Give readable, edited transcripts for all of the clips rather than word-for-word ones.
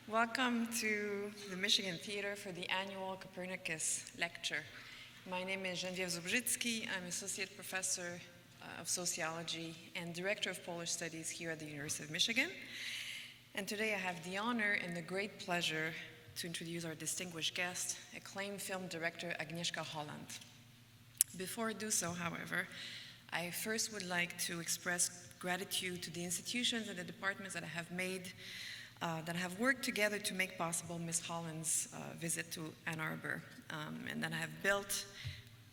Welcome to the Michigan Theater for the annual Copernicus Lecture. My name is Geneviève Zubrzycki. I'm Associate Professor of Sociology and Director of Polish Studies here at the University of Michigan. And today I have the honor and the great pleasure to introduce our distinguished guest, acclaimed film director Agnieszka Holland. Before I do so, however, I first would like to express gratitude to the institutions and the departments that have worked together to make possible Ms. Holland's visit to Ann Arbor, and that have built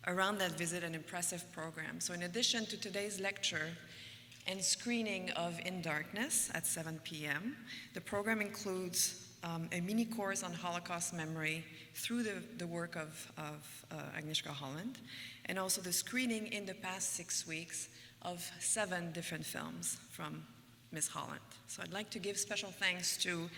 around that visit an impressive program. So in addition to today's lecture and screening of In Darkness at 7 p.m., the program includes a mini course on Holocaust memory through the work of Agnieszka Holland, and also the screening in the past 6 weeks of 7 different films from Ms. Holland. So I'd like to give special thanks to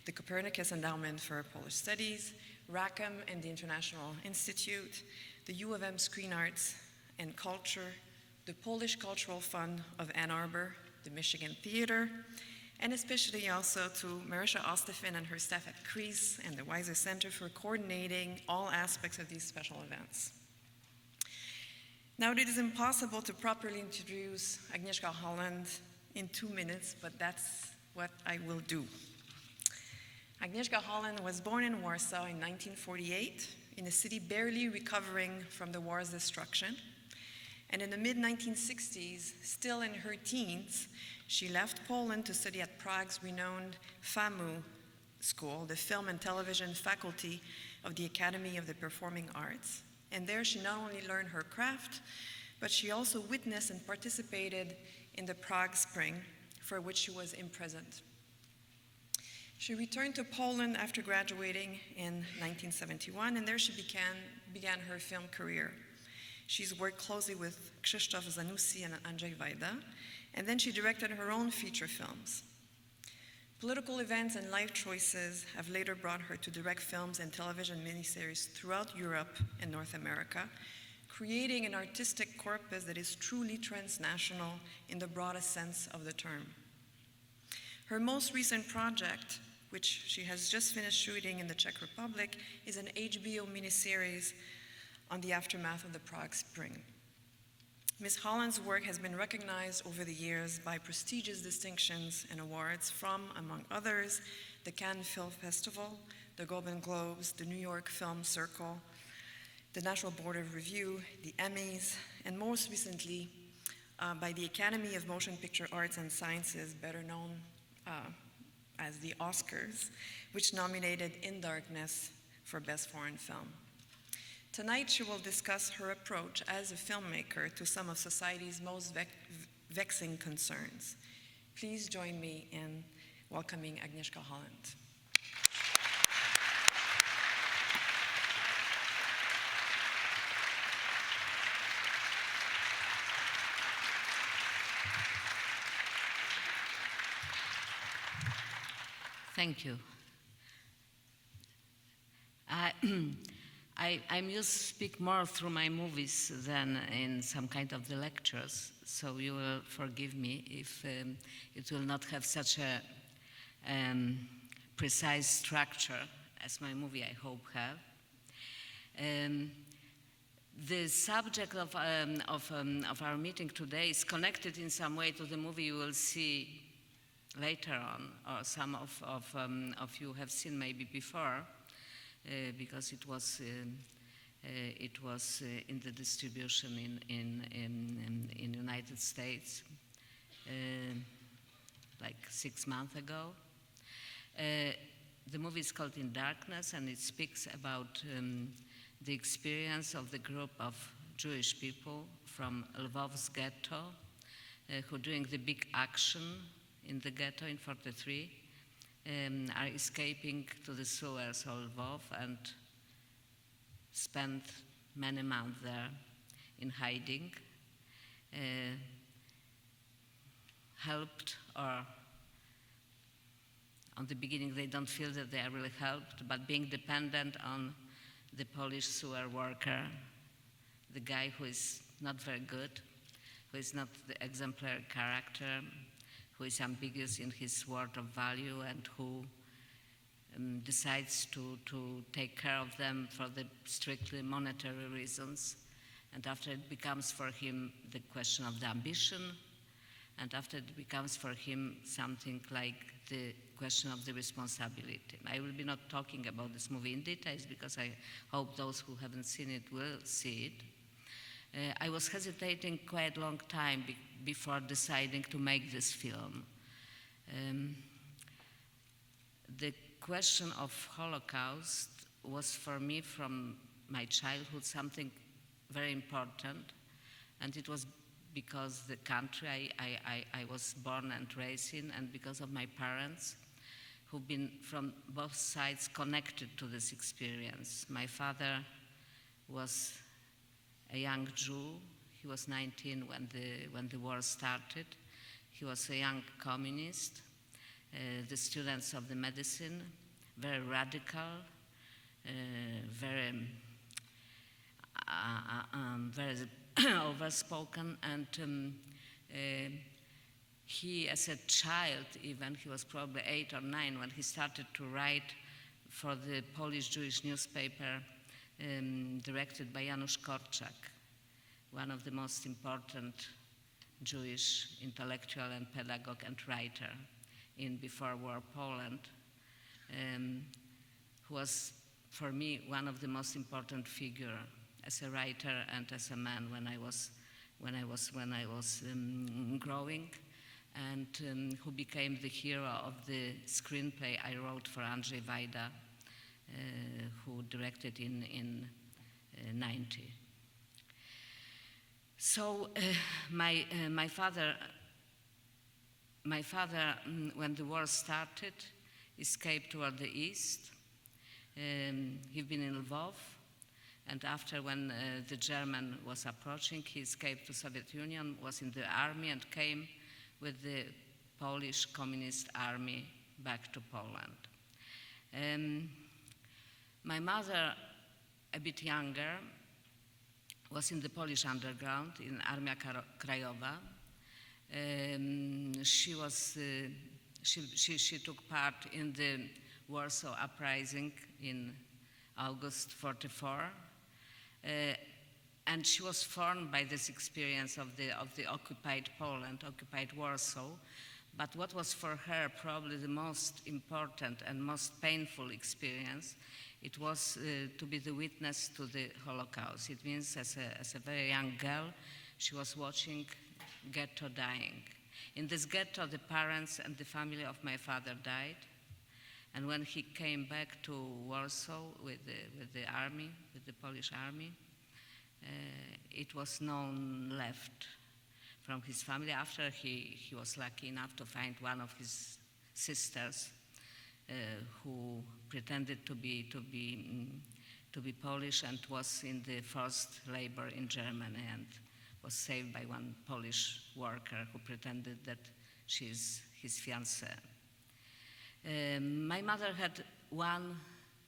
the Copernicus Endowment for Polish Studies, Rackham and the International Institute, the U of M Screen Arts and Culture, the Polish Cultural Fund of Ann Arbor, the Michigan Theater, and especially also to Marisha Ostefin and her staff at CREASE and the Weiser Center for coordinating all aspects of these special events. Now, it is impossible to properly introduce Agnieszka Holland in 2 minutes, but that's what I will do. Agnieszka Holland was born in Warsaw in 1948, in a city barely recovering from the war's destruction. And in the mid-1960s, still in her teens, she left Poland to study at Prague's renowned FAMU school, the Film and Television Faculty of the Academy of the Performing Arts. And there she not only learned her craft, but she also witnessed and participated in the Prague Spring, for which she was imprisoned. She returned to Poland after graduating in 1971, and there she began her film career. She's worked closely with Krzysztof Zanussi and Andrzej Wajda, and then she directed her own feature films. Political events and life choices have later brought her to direct films and television miniseries throughout Europe and North America, creating an artistic corpus that is truly transnational in the broadest sense of the term. Her most recent project, which she has just finished shooting in the Czech Republic, is an HBO miniseries on the aftermath of the Prague Spring. Ms. Holland's work has been recognized over the years by prestigious distinctions and awards from, among others, the Cannes Film Festival, the Golden Globes, the New York Film Circle, the National Board of Review, the Emmys, and most recently by the Academy of Motion Picture Arts and Sciences, better known as the Oscars, which nominated In Darkness for Best Foreign Film. Tonight she will discuss her approach as a filmmaker to some of society's most vexing concerns. Please join me in welcoming Agnieszka Holland. Thank you. I'm used to speak more through my movies than in some kind of the lectures, so you will forgive me if it will not have such a precise structure as my movie, I hope, have. The subject of our meeting today is connected in some way to the movie you will see later on, or some of you have seen maybe before, because it was in the distribution in United States like 6 months ago. The movie is called In Darkness, and it speaks about the experience of the group of Jewish people from Lvov's ghetto who, during the big action in the ghetto in 1943, are escaping to the sewers of Lvov and spent many months there in hiding, helped, or on the beginning they don't feel that they are really helped, but being dependent on the Polish sewer worker, the guy who is not very good, who is not the exemplary character, who is ambiguous in his word of value, and who decides to take care of them for the strictly monetary reasons. And after it becomes for him the question of the ambition, and after it becomes for him something like the question of the responsibility. I will be not talking about this movie in details because I hope those who haven't seen it will see it. I was hesitating quite a long time before deciding to make this film. The question of Holocaust was for me from my childhood something very important, and it was because the country I was born and raised in, and because of my parents who've been from both sides connected to this experience. My father was a young Jew. He was 19 when the war started. He was a young communist, the students of the medicine, very radical, very overspoken, and he, as a child even, he was probably 8 or 9 when he started to write for the Polish Jewish newspaper directed by Janusz Korczak, one of the most important Jewish intellectual and pedagogue and writer in before war Poland, who was for me one of the most important figure as a writer and as a man when I was growing, and who became the hero of the screenplay I wrote for Andrzej Wajda, who directed in 90. So my father, when the war started, escaped toward the east. He'd been in Lvov, and after when the German was approaching, he escaped to Soviet Union, was in the army, and came with the Polish Communist Army back to Poland. My mother, a bit younger, was in the Polish underground in Armia Krajowa. She took part in the Warsaw Uprising in August 44, and she was formed by this experience of the occupied Poland, occupied Warsaw. But what was for her probably the most important and most painful experience, it was to be the witness to the Holocaust. It means as a very young girl, she was watching ghetto dying. In this ghetto, the parents and the family of my father died. And when he came back to Warsaw with the army, with the Polish army, it was none left from his family. After he was lucky enough to find one of his sisters who pretended to be Polish and was in the forced labor in Germany, and was saved by one Polish worker who pretended that she's his fiancée. My mother had one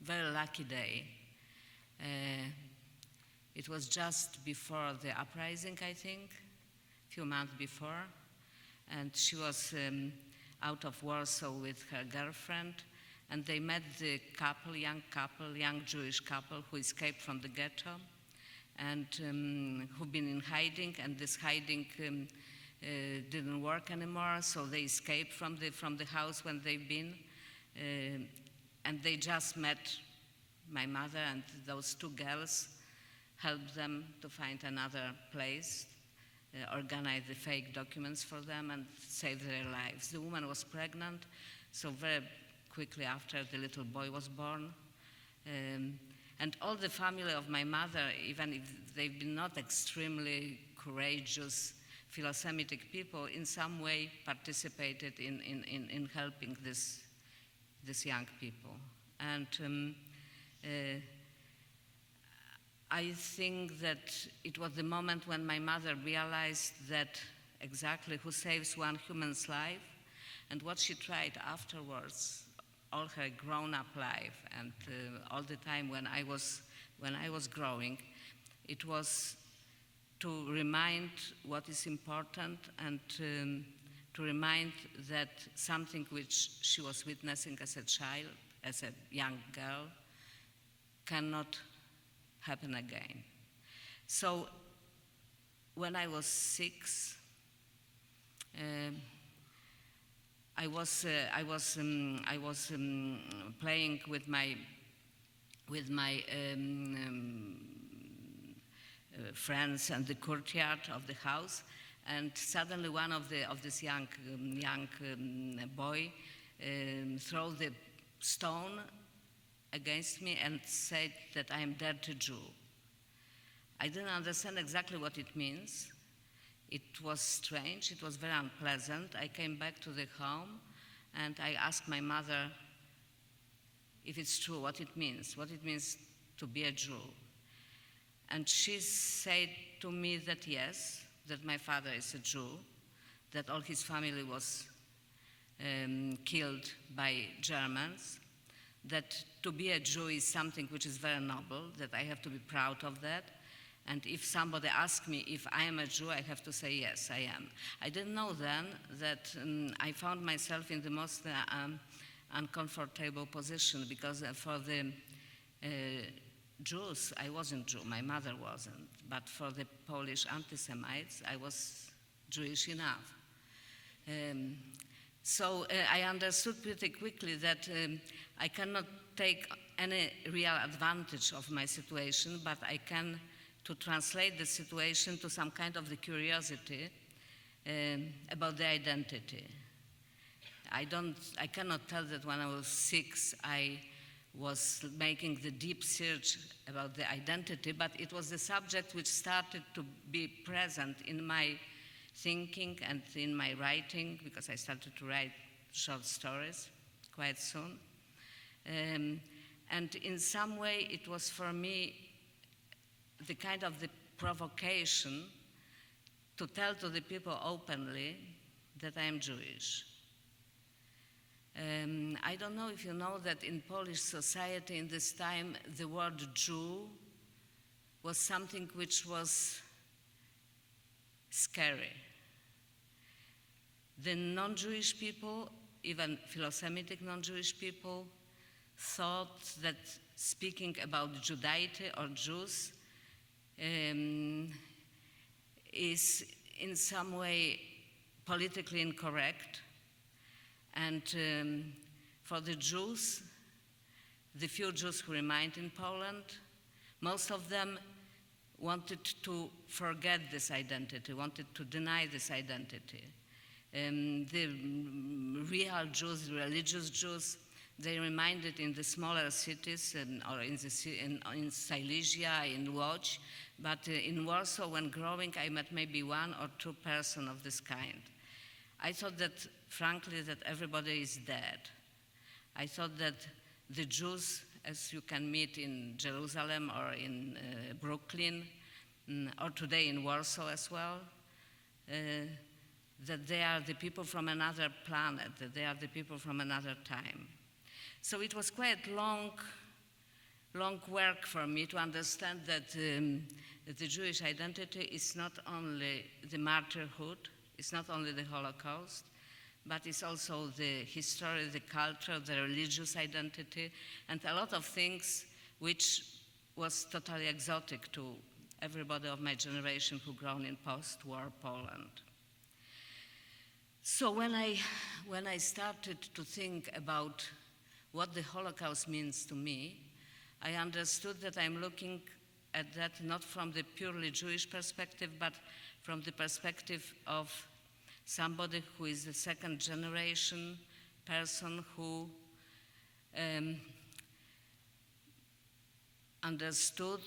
very lucky day. It was just before the uprising, I think, a few months before, and she was out of Warsaw with her girlfriend, and they met the young Jewish couple who escaped from the ghetto and who've been in hiding, and this hiding didn't work anymore, so they escaped from the house when they've been, and they just met my mother, and those two girls helped them to find another place, organize the fake documents for them, and save their lives. The woman was pregnant, so very quickly after the little boy was born. And all the family of my mother, even if they've been not extremely courageous, philo-Semitic people, in some way participated in helping these young people. And I think that it was the moment when my mother realized that exactly who saves one human's life, and what she tried afterwards, all her grown-up life, and all the time when I was growing, it was to remind what is important, and to remind that something which she was witnessing as a child as a young girl cannot happen again. So when I was 6, I was playing with my friends in the courtyard of the house, and suddenly one of this young boy threw the stone against me and said that I am dirty Jew. I didn't understand exactly what it means. It was strange, it was very unpleasant. I came back to the home and I asked my mother if it's true, what it means to be a Jew. And she said to me that yes, that my father is a Jew, that all his family was killed by Germans, that to be a Jew is something which is very noble, that I have to be proud of that. And if somebody asks me if I am a Jew, I have to say, yes, I am. I didn't know then that I found myself in the most uncomfortable position, because for the Jews, I wasn't Jew, my mother wasn't, but for the Polish anti-Semites, I was Jewish enough. So I understood pretty quickly that I cannot take any real advantage of my situation, but I can to translate the situation to some kind of the curiosity about the identity. I cannot tell that when I was 6, I was making the deep search about the identity, but it was the subject which started to be present in my thinking and in my writing, because I started to write short stories quite soon. And in some way, it was for me the kind of the provocation to tell to the people openly that I am Jewish. I don't know if you know that in Polish society in this time, the word Jew was something which was scary. The non-Jewish people, even Philo-Semitic non-Jewish people, thought that speaking about Judaity or Jews is in some way politically incorrect. And for the Jews, the few Jews who remained in Poland, most of them wanted to forget this identity, wanted to deny this identity. The real Jews, religious Jews, they remained in the smaller cities or in Silesia, in Łódź, but in Warsaw, when growing, I met maybe 1 or 2 persons of this kind. I thought that, frankly, that everybody is dead. I thought that the Jews, as you can meet in Jerusalem or in Brooklyn, or today in Warsaw as well, that they are the people from another planet, that they are the people from another time. So it was quite long work for me to understand that the Jewish identity is not only the martyrhood, it's not only the Holocaust, but it's also the history, the culture, the religious identity, and a lot of things which was totally exotic to everybody of my generation who grown in post-war Poland. So when I started to think about what the Holocaust means to me, I understood that I'm looking at that not from the purely Jewish perspective, but from the perspective of somebody who is a second generation person who understood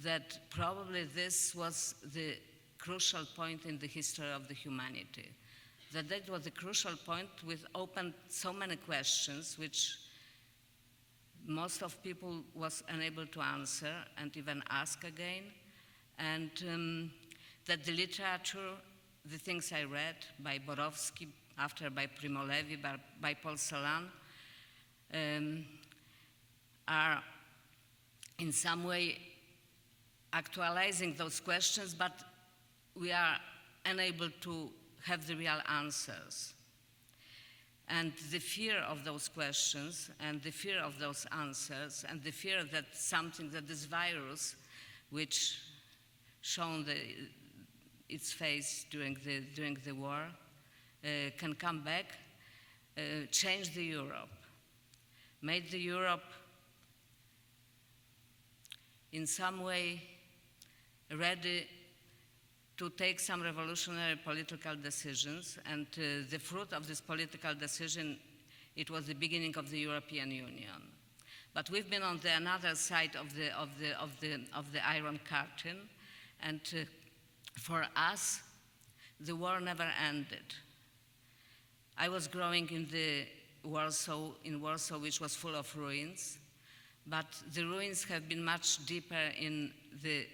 that probably this was the crucial point in the history of the humanity. That was the crucial point which opened so many questions which most of people was unable to answer and even ask again, and that the literature, the things I read by Borowski, after by Primo Levi, by Paul Celan, are in some way actualizing those questions, but we are unable to have the real answers. And the fear of those questions, and the fear of those answers, and the fear that something, that this virus, which shown its face during the war, can come back, changed the Europe, made the Europe in some way ready to take some revolutionary political decisions, and the fruit of this political decision, it was the beginning of the European Union. But we've been on the another side of the Iron Curtain, and for us, the war never ended. I was growing in Warsaw, which was full of ruins, but the ruins have been much deeper in the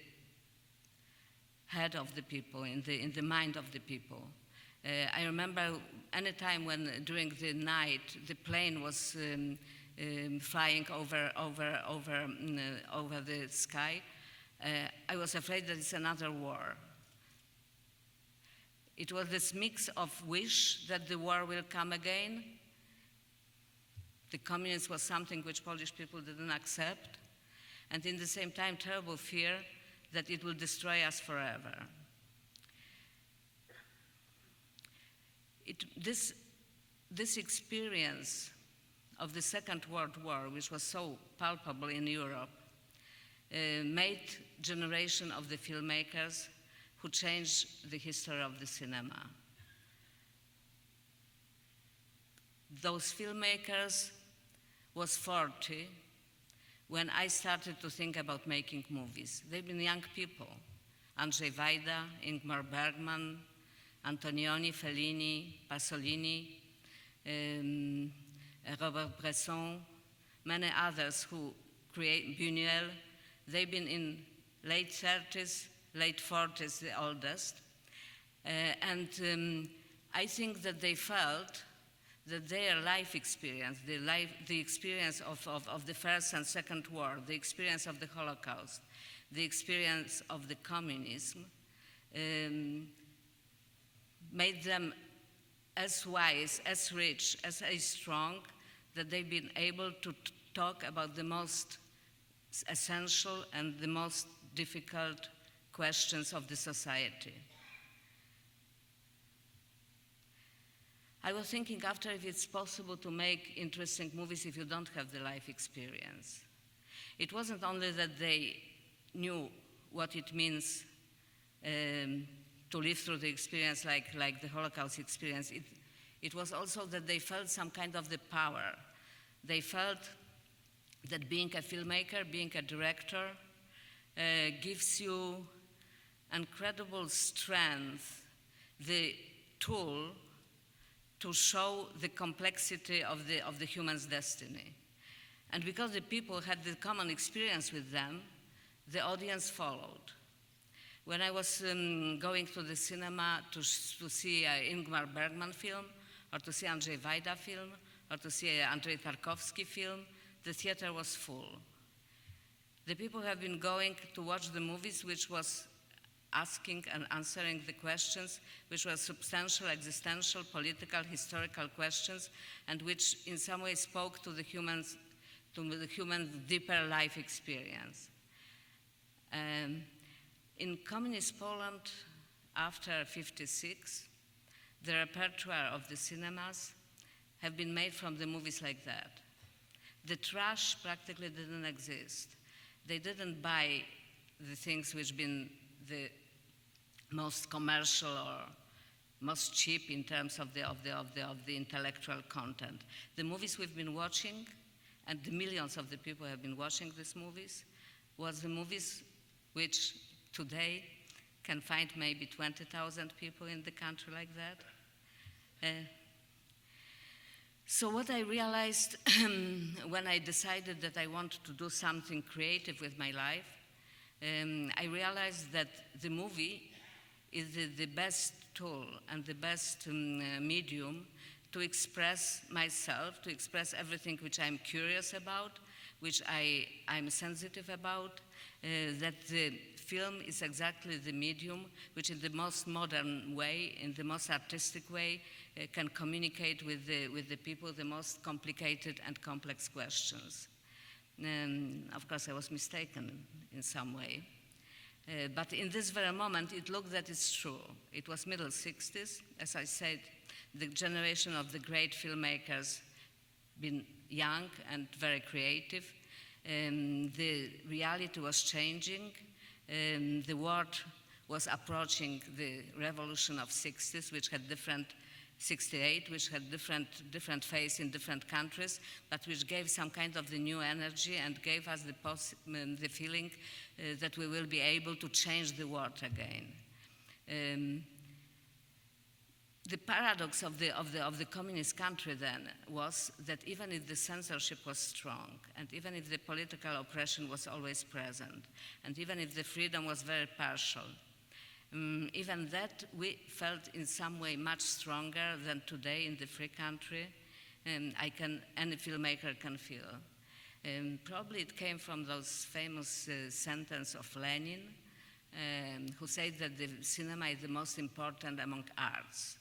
head of the people, in the mind of the people. I remember any time when during the night the plane was flying over the sky, I was afraid that it's another war. It was this mix of wish that the war will come again. The communism was something which Polish people didn't accept, and in the same time terrible fear that it will destroy us forever. This experience of the Second World War, which was so palpable in Europe, made generation of the filmmakers who changed the history of the cinema. Those filmmakers was 40 when I started to think about making movies. They've been young people. Andrzej Wajda, Ingmar Bergman, Antonioni, Fellini, Pasolini, Robert Bresson, many others who create Buñuel. They've been in late 30s, late 40s, the oldest. I think that they felt that their life experience, the experience of the First and Second War, the experience of the Holocaust, the experience of the communism, made them as wise, as rich, as strong, that they've been able to talk about the most essential and the most difficult questions of the society. I was thinking after if it's possible to make interesting movies if you don't have the life experience. It wasn't only that they knew what it means to live through the experience like the Holocaust experience. It was also that they felt some kind of the power. They felt that being a filmmaker, being a director, gives you incredible strength, the tool to show the complexity of the human's destiny. And because the people had the common experience with them, the audience followed. When I was going to the cinema to see an Ingmar Bergman film, or to see Andrzej Wajda film, or to see an Andrzej Tarkowski film, the theater was full. The people have been going to watch the movies which was asking and answering the questions which were substantial, existential, political, historical questions, and which in some way spoke to the human's deeper life experience. In communist Poland, after '56, the repertoire of the cinemas have been made from the movies like that. The trash practically didn't exist. They didn't buy the things which been the most commercial or most cheap in terms of the intellectual content. The movies we've been watching, and the millions of the people have been watching these movies, was the movies which today can find maybe 20,000 people in the country like that. So what I realized when I decided that I wanted to do something creative with my life, I realized that the movie is the best tool and the best medium to express myself, to express everything which I'm curious about, which I'm sensitive about, that the film is exactly the medium which in the most modern way, in the most artistic way, can communicate with the people the most complicated and complex questions. Of course, I was mistaken in some way. But in this very moment, it looked that it's true. It was middle 60s, as I said, the generation of the great filmmakers been young and very creative. The reality was changing. The world was approaching the revolution of 60s, which had 68, which had different phase in different countries, but which gave some kind of the new energy and gave us the feeling that we will be able to change the world again. The paradox of the communist country then was that even if the censorship was strong, and even if the political oppression was always present, and even if the freedom was very partial, even that we felt in some way much stronger than today in the free country. Any filmmaker can feel. Probably it came from those famous sentence of Lenin, who said that the cinema is the most important among arts.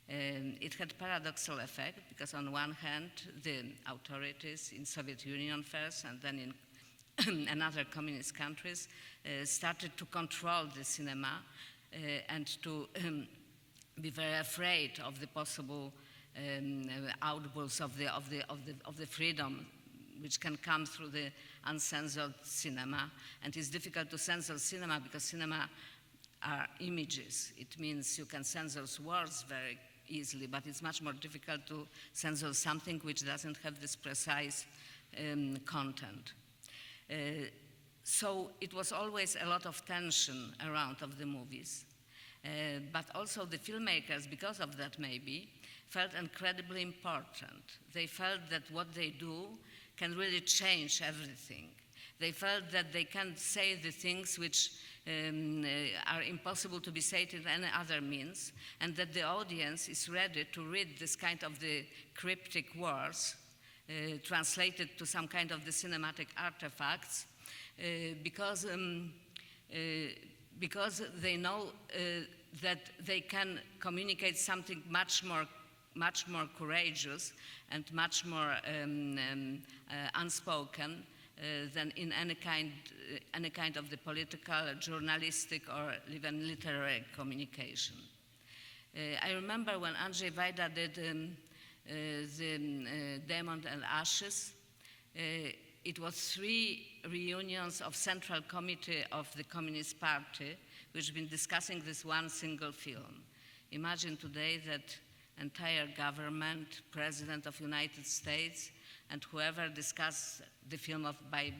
It had paradoxical effect because on one hand, the authorities in Soviet Union first and then in another communist countries started to control the cinema and to be very afraid of the possible outbursts of the freedom which can come through the uncensored cinema. And it's difficult to censor cinema because cinema are images. It means you can censor words very easily, but it's much more difficult to censor something which doesn't have this precise content. So it was always a lot of tension around of the movies. But also the filmmakers, because of that maybe, felt incredibly important. They felt that what they do can really change everything. They felt that they can say the things which are impossible to be said in any other means, and that the audience is ready to read this kind of the cryptic words translated to some kind of the cinematic artifacts because they know that they can communicate something much more courageous and much more unspoken than in any kind of the political, journalistic, or even literary communication. I remember when Andrzej Wajda did the Diamond and Ashes, it was 3 reunions of Central Committee of the Communist Party, which have been discussing this one single film. Imagine today that entire government, President of United States, and whoever discuss the film by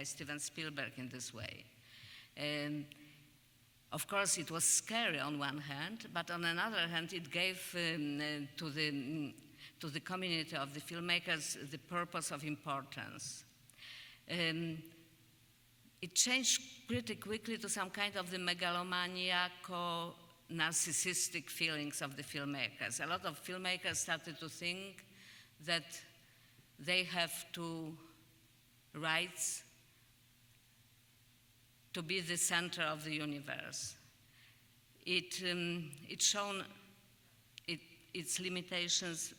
Steven Spielberg in this way. Of course, it was scary on one hand, but on another hand, it gave to the community of the filmmakers the purpose of importance. It changed pretty quickly to some kind of the megalomaniacal, narcissistic feelings of the filmmakers. A lot of filmmakers started to think that they have rights to be the center of the universe. It shown its limitations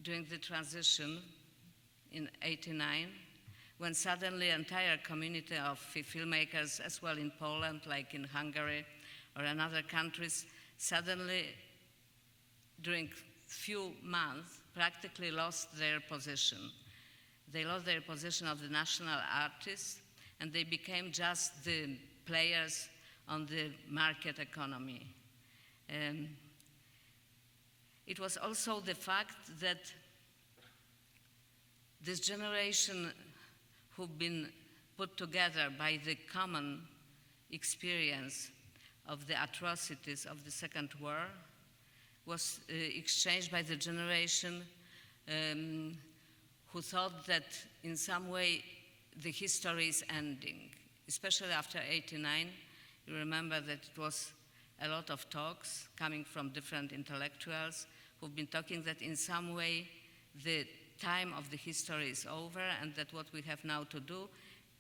during the transition in '89, when suddenly entire community of filmmakers, as well in Poland, like in Hungary or in other countries, suddenly during few months practically lost their position. They lost their position of the national artists, and they became just the players on the market economy. It was also the fact that this generation who've been put together by the common experience of the atrocities of the Second War was exchanged by the generation who thought that in some way the history is ending, especially after '89. You remember that it was a lot of talks coming from different intellectuals who've been talking that in some way the time of the history is over and that what we have now to do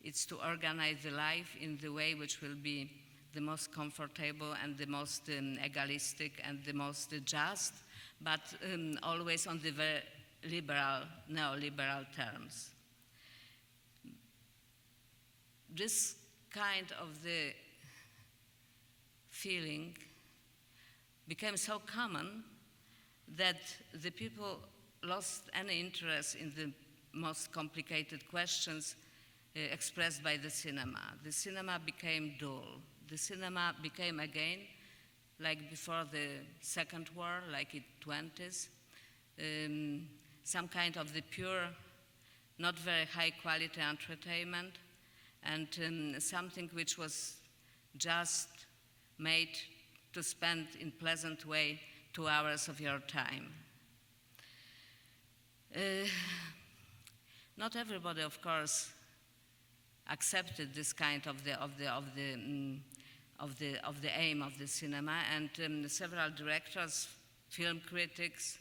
It's to organize the life in the way which will be the most comfortable and the most egalistic and the most just, but always on the very liberal, neoliberal terms. This kind of the feeling became so common that the people lost any interest in the most complicated questions expressed by the cinema. The cinema became dull. The cinema became again, like before the Second War, like in 20s, some kind of the pure, not very high quality entertainment, and something which was just made to spend in pleasant way 2 hours of your time. Not everybody, of course, accepted this kind of the aim of the cinema, and several directors, film critics,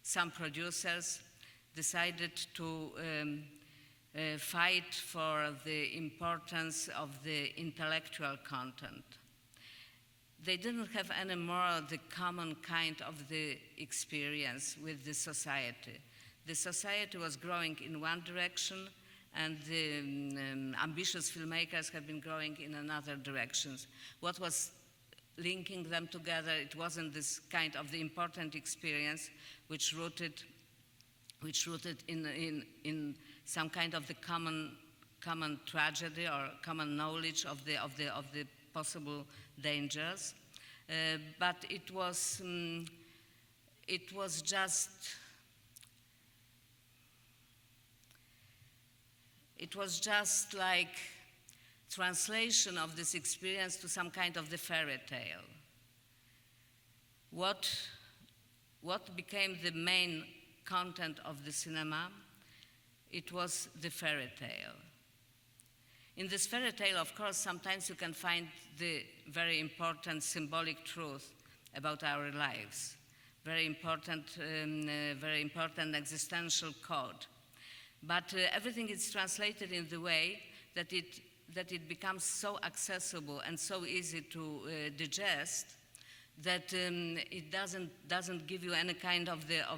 some producers decided to fight for the importance of the intellectual content. They didn't have anymore the common kind of the experience with the society. The society was growing in one direction, and the ambitious filmmakers have been growing in another directions. What was linking them together, it wasn't this kind of the important experience which rooted in some kind of the common tragedy or common knowledge of the possible dangers, but it was just like translation of this experience to some kind of the fairy tale. What became the main content of the cinema? It was the fairy tale. In this fairy tale, of course, sometimes you can find the very important symbolic truth about our lives, very important existential code. But everything is translated in the way that it becomes so accessible and so easy to digest that it doesn't give you any kind of the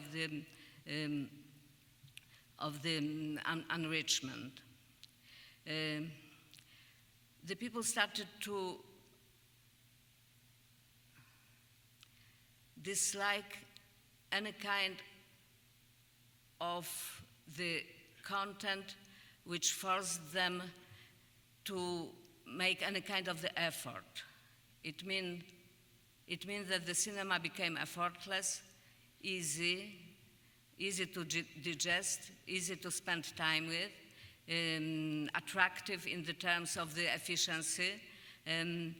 enrichment. The people started to dislike any kind of the content which forced them to make any kind of the effort. It means that the cinema became effortless, easy to digest, easy to spend time with, attractive in the terms of the efficiency, and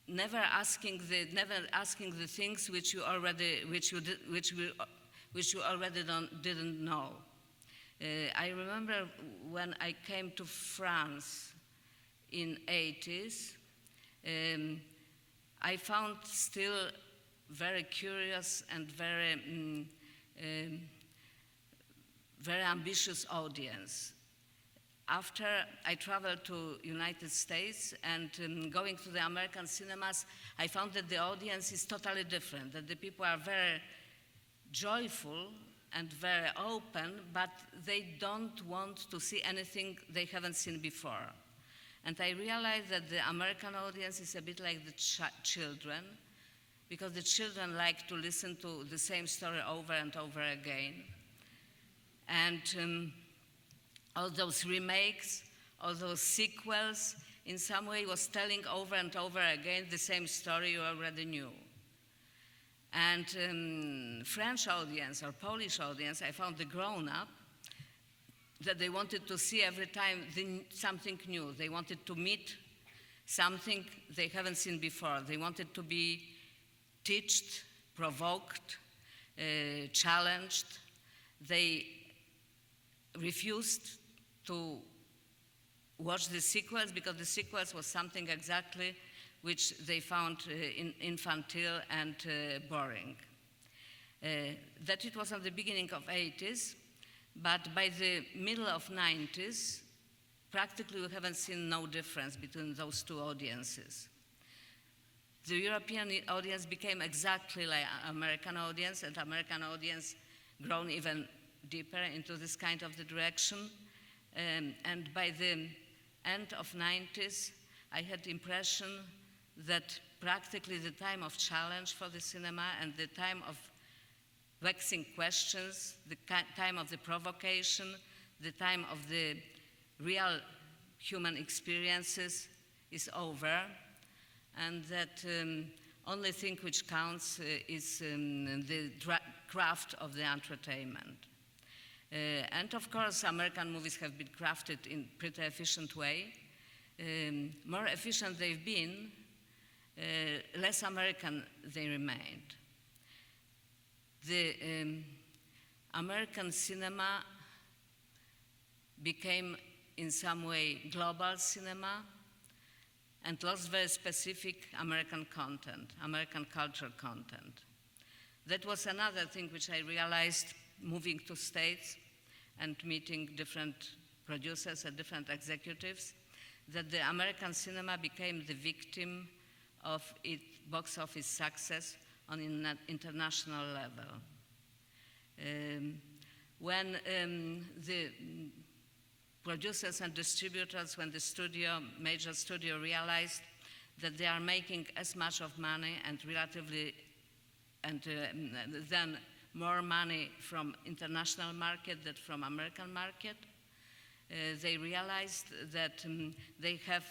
never asking the things which you already didn't know. I remember when I came to France in 80s, I found still very curious and very ambitious audience. After I traveled to United States and going to the American cinemas, I found that the audience is totally different, that the people are very joyful and very open, but they don't want to see anything they haven't seen before. And I realized that the American audience is a bit like the children, because the children like to listen to the same story over and over again. And all those remakes, all those sequels, in some way was telling over and over again the same story you already knew. And French audience or Polish audience, I found the grown-up, that they wanted to see every time something new. They wanted to meet something they haven't seen before. They wanted to be taught, provoked, challenged. They refused to watch the sequels because the sequels was something exactly which they found infantile and boring. That it was at the beginning of 80s, But by the middle of 90s, practically we haven't seen no difference between those two audiences. The European audience became exactly like American audience, and American audience grown even deeper into this kind of the direction. And by the end of 90s, I had the impression that practically the time of challenge for the cinema and the time of vexing questions, the time of the provocation, the time of the real human experiences is over, and that only thing which counts is the craft of the entertainment. And of course, American movies have been crafted in pretty efficient way. More efficient they've been, less American they remained. The American cinema became in some way global cinema and lost very specific American content, American cultural content. That was another thing which I realized moving to States and meeting different producers and different executives, that the American cinema became the victim of its box office success on an international level. When the producers and distributors, when the major studio realized that they are making as much of money and relatively, and then more money from international market than from American market, they realized that they have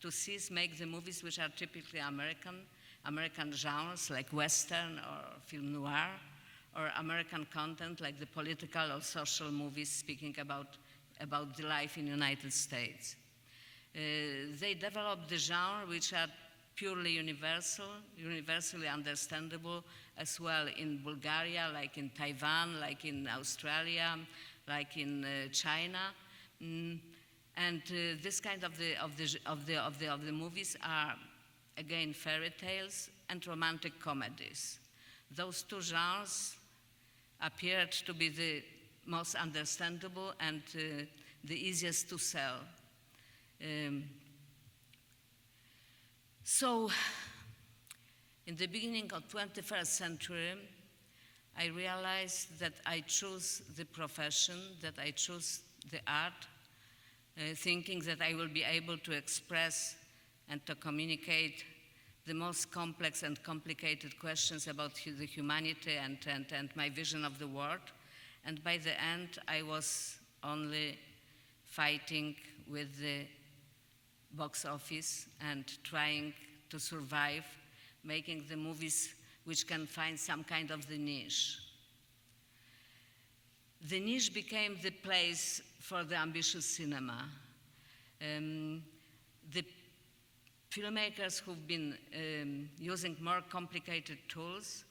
to cease make the movies which are typically American genres like Western or film noir, or American content like the political or social movies speaking about the life in the United States. They developed the genre which are purely universal, universally understandable as well in Bulgaria, like in Taiwan, like in Australia, like in China. And this kind of the movies are again fairy tales and romantic comedies. Those two genres appeared to be the most understandable and the easiest to sell. So, in the beginning of 21st century, I realized that I choose the profession, that I choose the art, thinking that I will be able to express and to communicate the most complex and complicated questions about the humanity and my vision of the world. And by the end, I was only fighting with the box office and trying to survive, making the movies which can find some kind of the niche. The niche became the place for the ambitious cinema. The filmmakers who've been using more complicated tools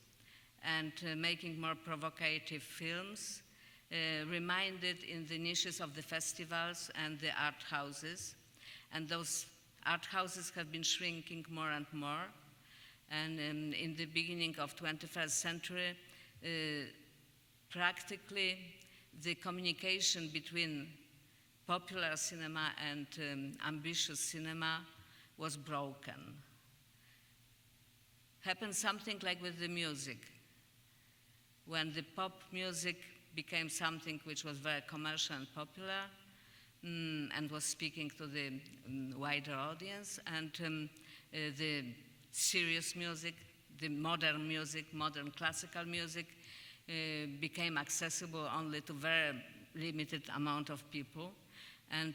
and making more provocative films reminded in the niches of the festivals and the art houses. And those art houses have been shrinking more and more. And in the beginning of 21st century, practically the communication between popular cinema and ambitious cinema was broken. Happened something like with the music. When the pop music became something which was very commercial and popular, and was speaking to the wider audience, and the serious music, the modern music, modern classical music became accessible only to very limited amount of people. And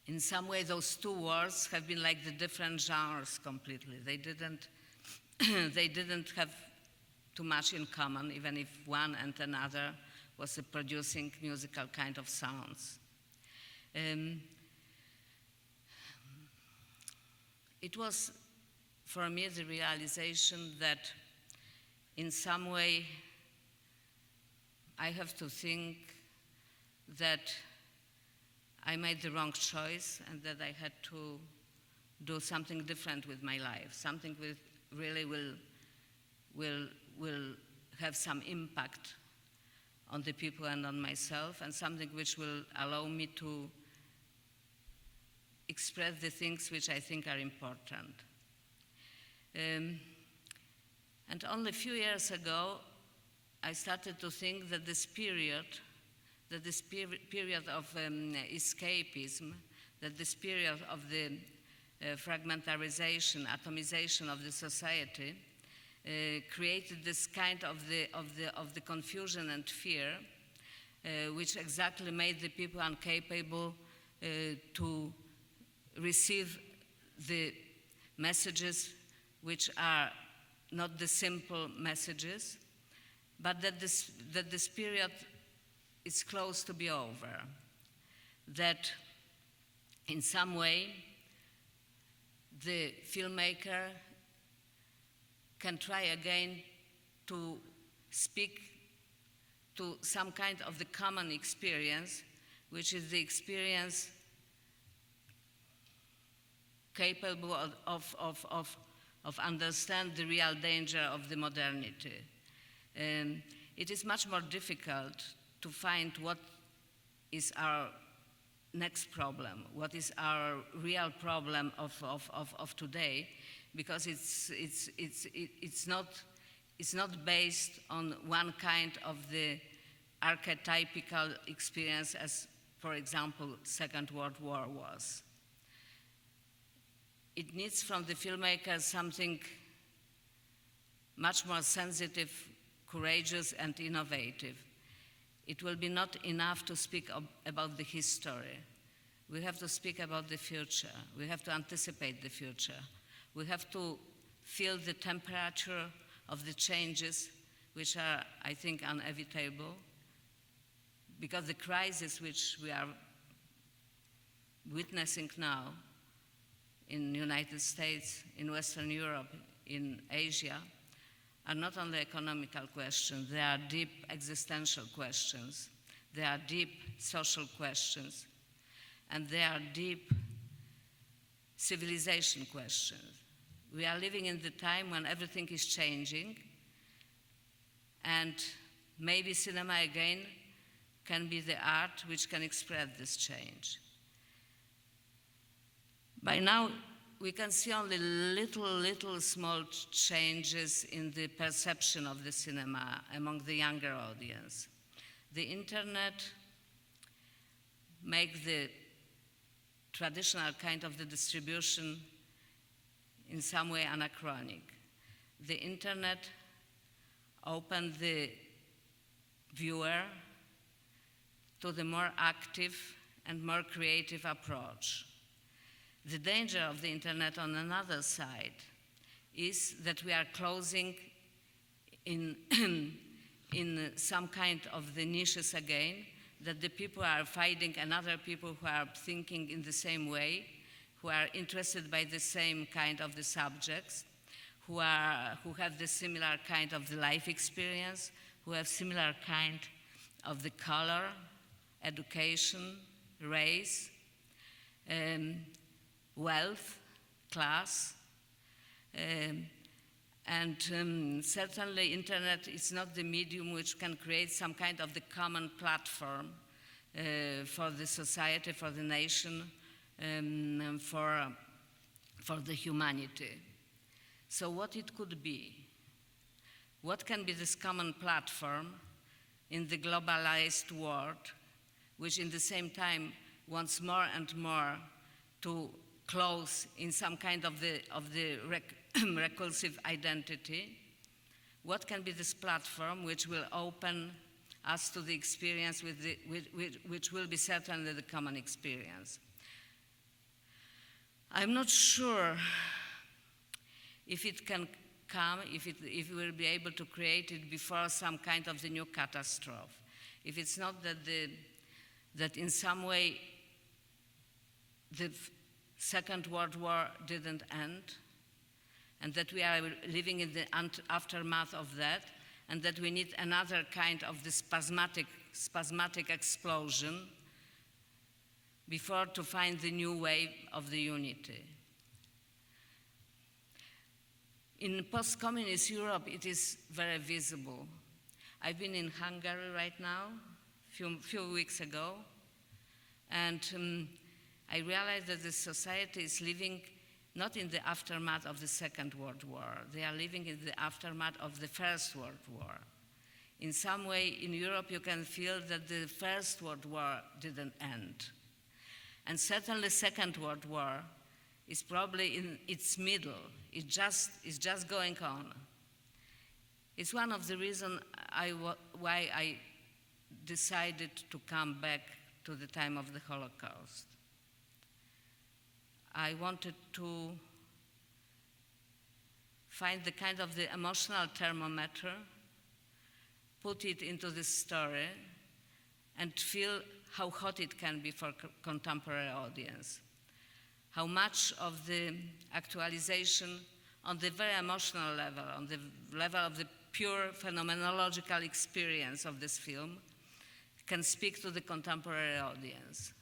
in some way, those two worlds have been like the different genres completely. They didn't have too much in common, even if one and another was producing musical kind of sounds. It was, for me, the realization that in some way I have to think that I made the wrong choice and that I had to do something different with my life, something that really will have some impact on the people and on myself, and something which will allow me to express the things which I think are important. And only a few years ago, I started to think that this period of escapism, that this period of the fragmentarization, atomization of the society, created this kind of the confusion and fear, which exactly made the people incapable to receive the messages which are not the simple messages, but that this period is close to be over, that in some way the filmmaker can try again to speak to some kind of the common experience, which is the experience capable of understand the real danger of the modernity. It is much more difficult to find what is our next problem, what is our real problem of today, because it's not based on one kind of the archetypical experience as, for example, Second World War was. It needs from the filmmaker something much more sensitive, courageous, and innovative. It will be not enough to speak about the history. We have to speak about the future. We have to anticipate the future. We have to feel the temperature of the changes, which are, I think, inevitable, because the crisis which we are witnessing now in the United States, in Western Europe, in Asia, are not only economical questions, they are deep existential questions, they are deep social questions, and they are deep civilization questions. We are living in the time when everything is changing, and maybe cinema again can be the art which can express this change. By now, we can see only little small changes in the perception of the cinema among the younger audience. The internet makes the traditional kind of the distribution in some way anachronic. The internet opened the viewer to the more active and more creative approach. The danger of the internet on another side is that we are closing in, in some kind of the niches again, that the people are finding another people who are thinking in the same way, who are interested by the same kind of the subjects, who have the similar kind of the life experience, who have similar kind of the color, education, race, wealth, class, and certainly internet is not the medium which can create some kind of the common platform for the society, for the nation, for the humanity. So what it could be? What can be this common platform in the globalized world, which in the same time wants more and more to close in some kind of the recursive identity? What can be this platform which will open us to the experience which will be certainly the common experience? I'm not sure if it can come, if we will be able to create it before some kind of the new catastrophe. If it's not that in some way the Second World War didn't end, and that we are living in the aftermath of that, and that we need another kind of the spasmodic explosion before to find the new way of the unity. In post-communist Europe, it is very visible. I've been in Hungary right now, few weeks ago, and I realized that the society is living not in the aftermath of the Second World War. They are living in the aftermath of the First World War. In some way, in Europe, you can feel that the First World War didn't end. And certainly Second World War is probably in its middle. It's just going on. It's one of the reasons why I decided to come back to the time of the Holocaust. I wanted to find the kind of the emotional thermometer, put it into this story, and feel how hot it can be for contemporary audience. How much of the actualization on the very emotional level, on the level of the pure phenomenological experience of this film, can speak to the contemporary audience.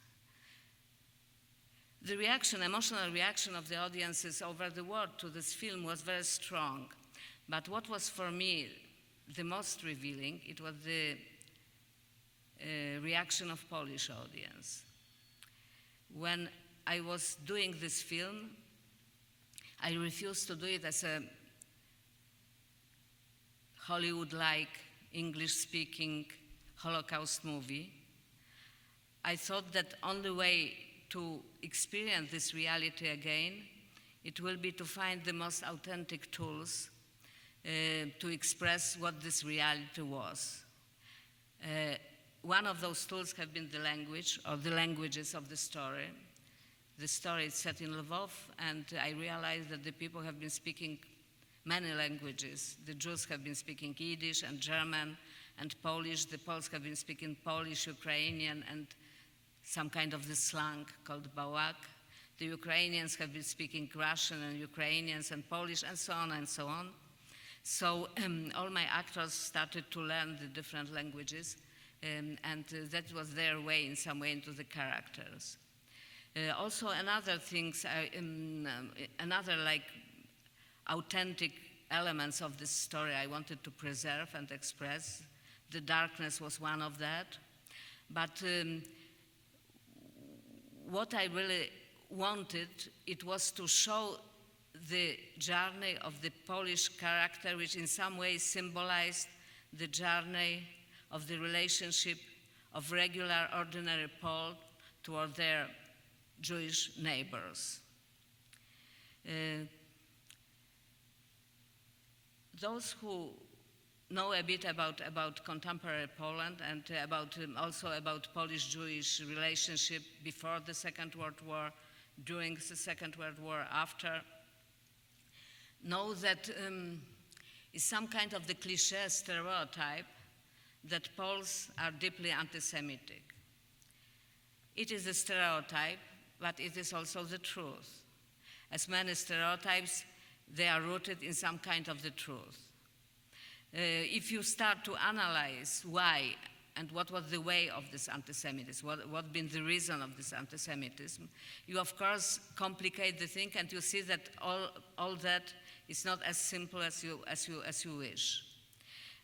The reaction, emotional reaction of the audiences over the world to this film was very strong. But what was for me the most revealing, it was the reaction of Polish audience. When I was doing this film, I refused to do it as a Hollywood-like, English-speaking Holocaust movie. I thought that only way to experience this reality again, it will be to find the most authentic tools to express what this reality was. One of those tools have been the language, or the languages of the story. The story is set in Lvov, and I realized that the people have been speaking many languages. The Jews have been speaking Yiddish and German and Polish. The Poles have been speaking Polish, Ukrainian, and some kind of the slang called bałak. The Ukrainians have been speaking Russian and Ukrainians and Polish, and so on and so on. So all my actors started to learn the different languages, and that was their way, in some way, into the characters. Also, another things, another like authentic elements of this story I wanted to preserve and express. The darkness was one of that. But what I really wanted, it was to show the journey of the Polish character, which in some way symbolized the journey of the relationship of regular, ordinary Poles toward their Jewish neighbors. Those who know a bit about contemporary Poland and also about Polish-Jewish relationship before the Second World War, during the Second World War, after, know that it's some kind of the cliché stereotype that Poles are deeply anti-Semitic. It is a stereotype, but it is also the truth. As many stereotypes, they are rooted in some kind of the truth. If you start to analyze why and what was the way of this anti-Semitism, what been the reason of this anti-Semitism, you of course complicate the thing, and you see that all that is not as simple as you wish.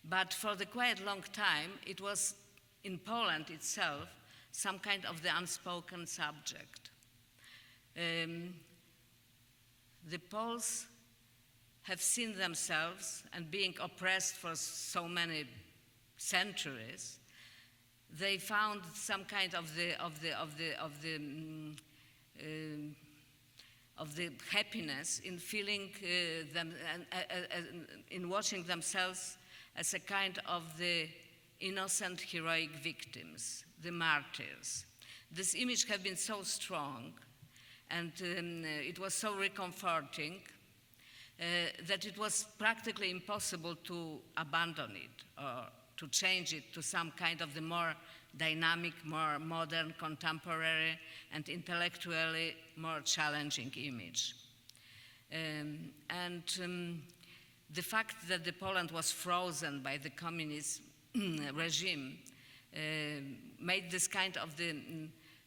But for the quite long time, it was in Poland itself some kind of the unspoken subject. The Poles have seen themselves, and being oppressed for so many centuries, they found some kind of the happiness in feeling them and in watching themselves as a kind of the innocent heroic victims, the martyrs. This image has been so strong, and it was so reconforting that it was practically impossible to abandon it or to change it to some kind of the more dynamic, more modern, contemporary, and intellectually more challenging image. The fact that the Poland was frozen by the communist regime made this kind of the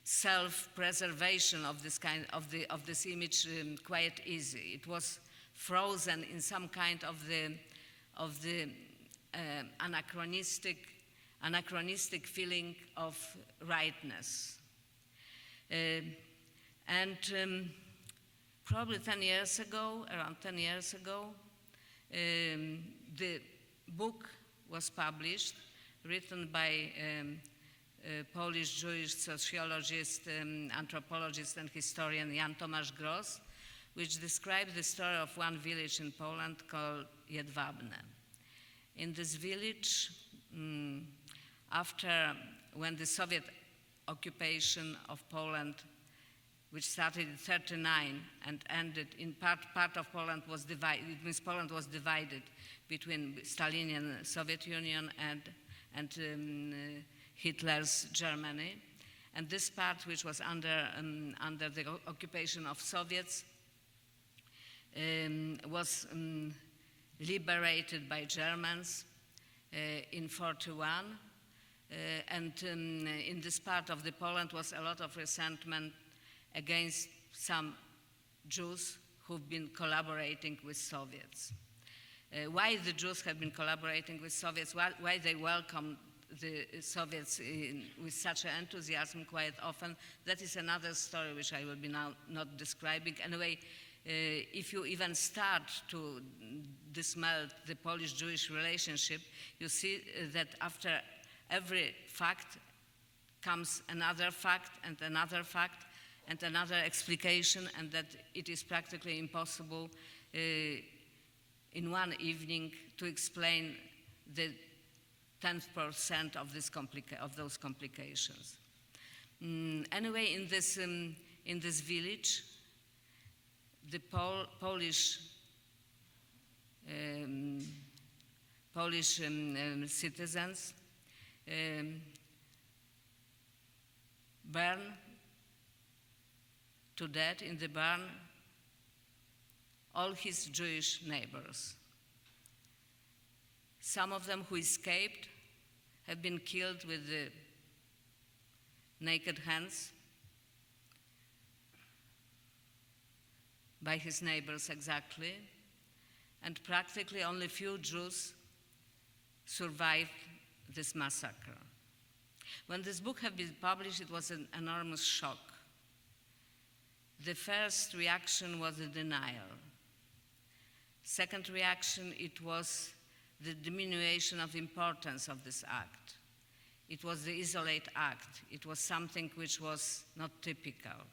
self-preservation of this kind of this image quite easy. It was frozen in some kind of the anachronistic feeling of rightness. Probably 10 years ago, around 10 years ago, the book was published, written by a Polish Jewish sociologist, anthropologist and historian Jan Tomasz Gross, which described the story of one village in Poland called Jedwabne. In this village, when the Soviet occupation of Poland, which started in 1939 and ended in part of Poland was divided, it means Poland was divided between Stalinian Soviet Union and Hitler's Germany. And this part, which was under the occupation of Soviets, was liberated by Germans in 1941. In this part of the Poland was a lot of resentment against some Jews who've been collaborating with Soviets. Why the Jews have been collaborating with Soviets, why they welcomed the Soviets with such enthusiasm quite often, that is another story which I will be now not describing. Anyway, if you even start to dismelt the Polish-Jewish relationship, you see that after every fact comes another fact and another fact and another explication, and that it is practically impossible in one evening to explain the 10% of those complications. Anyway, in this village, the Polish citizens burn to death in the barn all his Jewish neighbors. Some of them who escaped have been killed with the naked hands by his neighbors exactly, and practically only few Jews survived this massacre. When this book had been published, it was an enormous shock. The first reaction was a denial. Second reaction, it was the diminution of importance of this act. It was the isolate act. It was something which was not typical.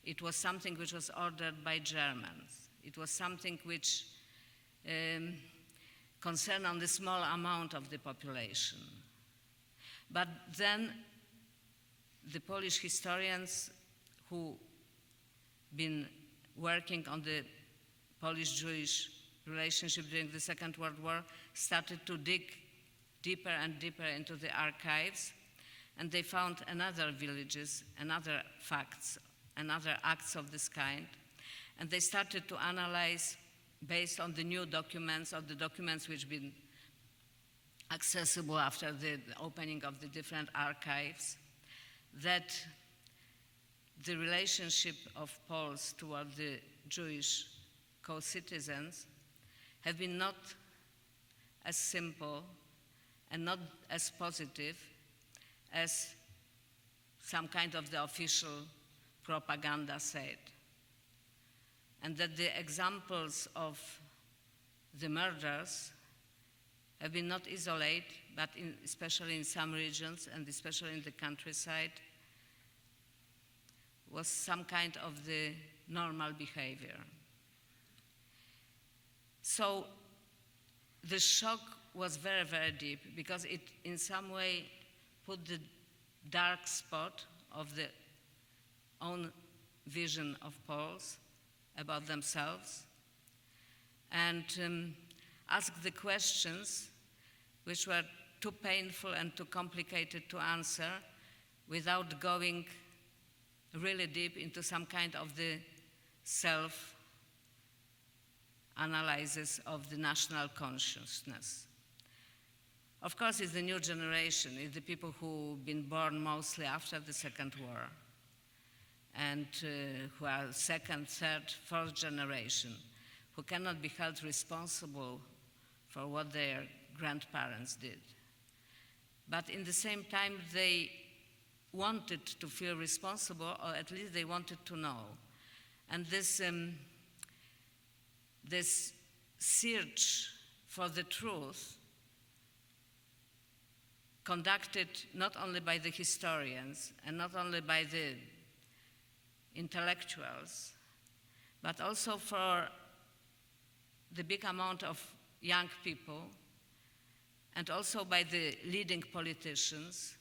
It was something which was ordered by Germans. It was something which concerned only a small amount of the population. But then the Polish historians who been working on the Polish-Jewish relationship during the Second World War started to dig deeper and deeper into the archives, and they found another villages, another facts, another acts of this kind, and they started to analyze based on the new documents, or the documents which been accessible after the opening of the different archives, that the relationship of Poles toward the Jewish co-citizens have been not as simple and not as positive as some kind of the official propaganda said. And that the examples of the murders have been not isolated, but especially in some regions and especially in the countryside, was some kind of the normal behavior. So the shock was very, very deep, because it in some way put the dark spot of the own vision of Poles about themselves, and asked the questions which were too painful and too complicated to answer without going really deep into some kind of the self-analysis of the national consciousness. Of course, it's the new generation, it's the people who've been born mostly after the Second War, and who are second, third, fourth generation, who cannot be held responsible for what their grandparents did. But in the same time, they wanted to feel responsible, or at least they wanted to know. And this search for the truth, conducted not only by the historians and not only by the intellectuals, but also for the big amount of young people, and also by the leading politicians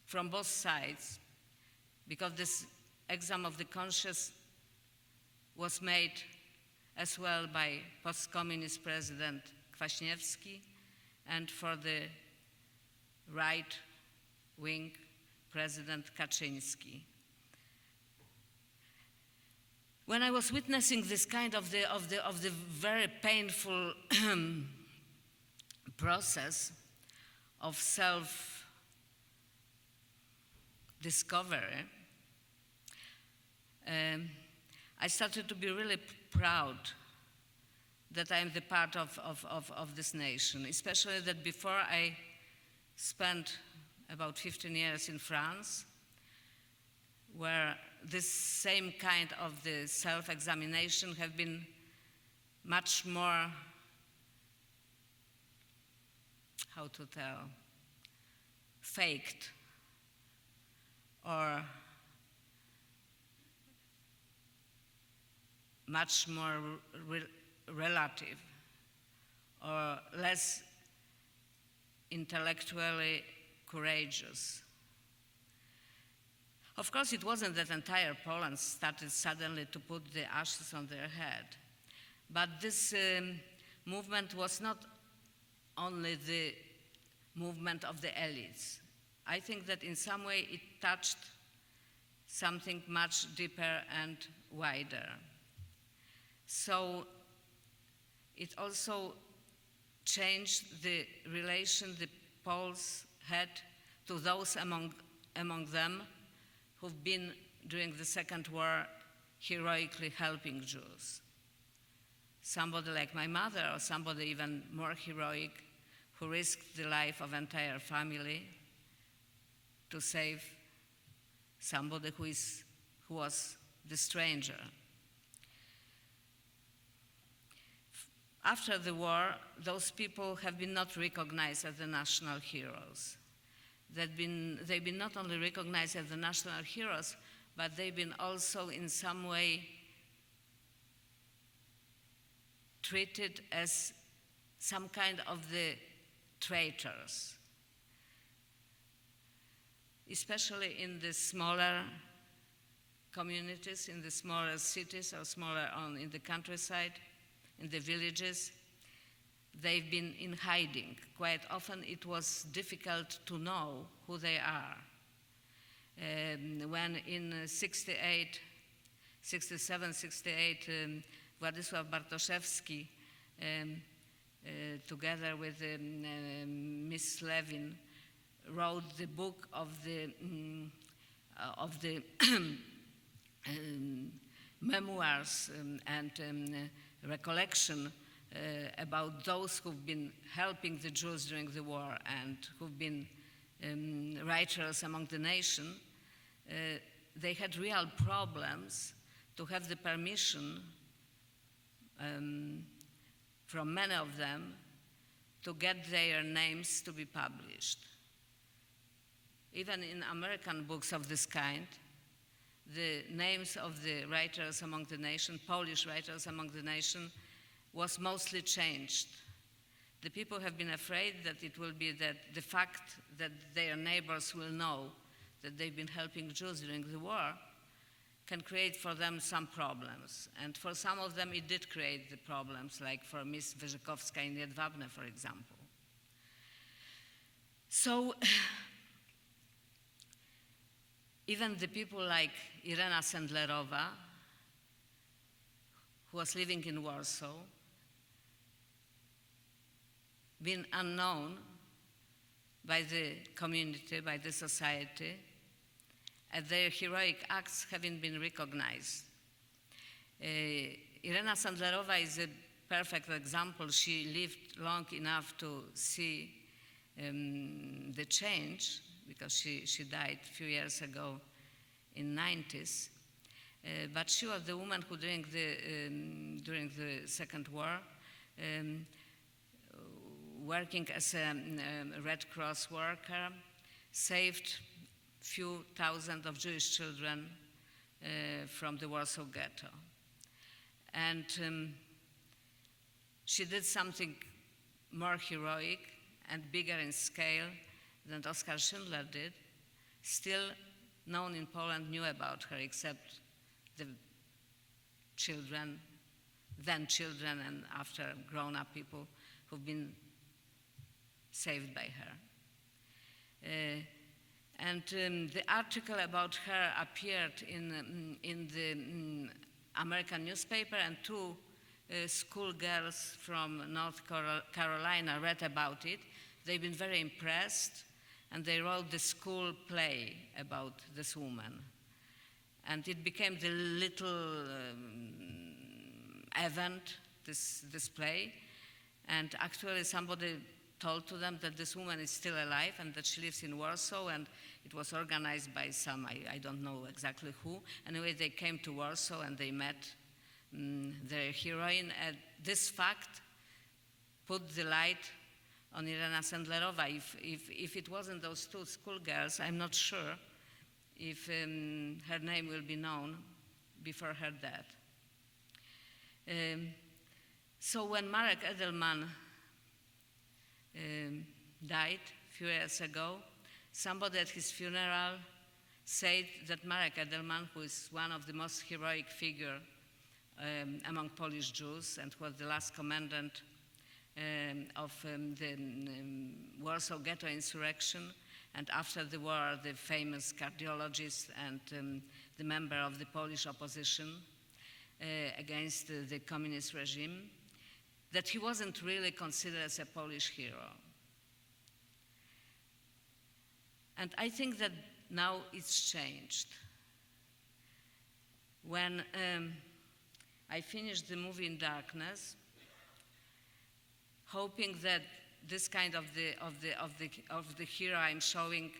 from both sides, because this exam of the conscience was made as well by post-communist President Kwaśniewski and for the right-wing President Kaczyński. When I was witnessing this kind of the very painful process of self-discovery, I started to be really proud that I am the part of this nation, especially that before I spent about 15 years in France, where this same kind of the self-examination have been much more, how to tell, faked or much more relative or less intellectually courageous. Of course, it wasn't that entire Poland started suddenly to put the ashes on their head, but this movement was not only the movement of the elites. I think that in some way it touched something much deeper and wider. So it also changed the relation the Poles had to those among them who've been, during the Second War, heroically helping Jews. Somebody like my mother, or somebody even more heroic, who risked the life of entire family to save somebody who was the stranger. After the war, those people have been not recognized as the national heroes. They've been not only recognized as the national heroes, but they've been also in some way treated as some kind of the traitors, especially in the smaller communities, in the smaller cities or smaller in the countryside, in the villages. They've been in hiding. Quite often it was difficult to know who they are. When in 67, 68, Władysław Bartoszewski, together with Miss Levin, wrote the book of the memoirs and recollection about those who've been helping the Jews during the war and who've been writers among the nation, they had real problems to have the permission from many of them to get their names to be published. Even in American books of this kind, the names of the writers among the nation, Polish writers among the nation, was mostly changed. The people have been afraid that it will be that the fact that their neighbors will know that they've been helping Jews during the war can create for them some problems. And for some of them, it did create the problems, like for Miss Wyrzykowska in Jedwabne, for example. So even the people like Irena Sendlerowa, who was living in Warsaw, been unknown by the community, by the society, and their heroic acts having been recognized. Irena Sendlerowa is a perfect example. She lived long enough to see the change, because she died a few years ago in 90s. But she was the woman who during the Second War, working as a Red Cross worker, saved few thousand of Jewish children from the Warsaw Ghetto. And she did something more heroic and bigger in scale than Oskar Schindler did. Still, no one in Poland knew about her except the children, then children, and after grown-up people who've been saved by her. The article about her appeared in the American newspaper, and two schoolgirls from North Carolina read about it. They've been very impressed, and they wrote the school play about this woman. And it became the little event, this play. And actually somebody told to them that this woman is still alive and that she lives in Warsaw, and it was organized by some, I don't know exactly who. Anyway, they came to Warsaw and they met their heroine. And this fact put the light on Irena Sendlerova. If it wasn't those two schoolgirls, I'm not sure if her name will be known before her death. So when Marek Edelman died a few years ago, somebody at his funeral said that Marek Edelman, who is one of the most heroic figures among Polish Jews and was the last commandant of the Warsaw Ghetto insurrection, and after the war, the famous cardiologist and the member of the Polish opposition against the communist regime, that he wasn't really considered as a Polish hero. And I think that now it's changed. When I finished the movie In Darkness, hoping that this kind of the hero I'm showing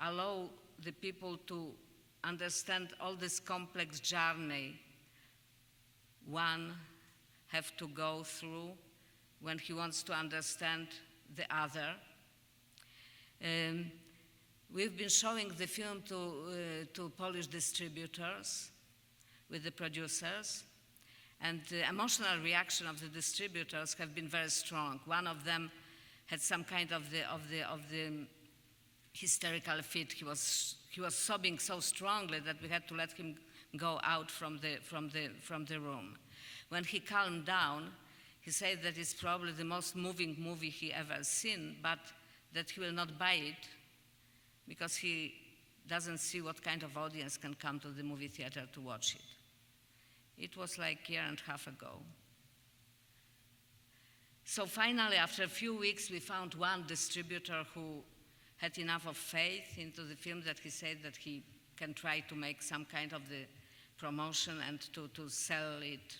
allow the people to understand all this complex journey one have to go through when he wants to understand the other. We've been showing the film to Polish distributors with the producers, and the emotional reaction of the distributors have been very strong. One of them had some kind of the hysterical fit. He was sobbing so strongly that we had to let him go out from the room. When he calmed down, he said that it's probably the most moving movie he ever seen, but that he will not buy it because he doesn't see what kind of audience can come to the movie theater to watch it. It was like a year and a half ago. So finally, after a few weeks, we found one distributor who had enough of faith into the film that he said that he can try to make some kind of the promotion and to sell it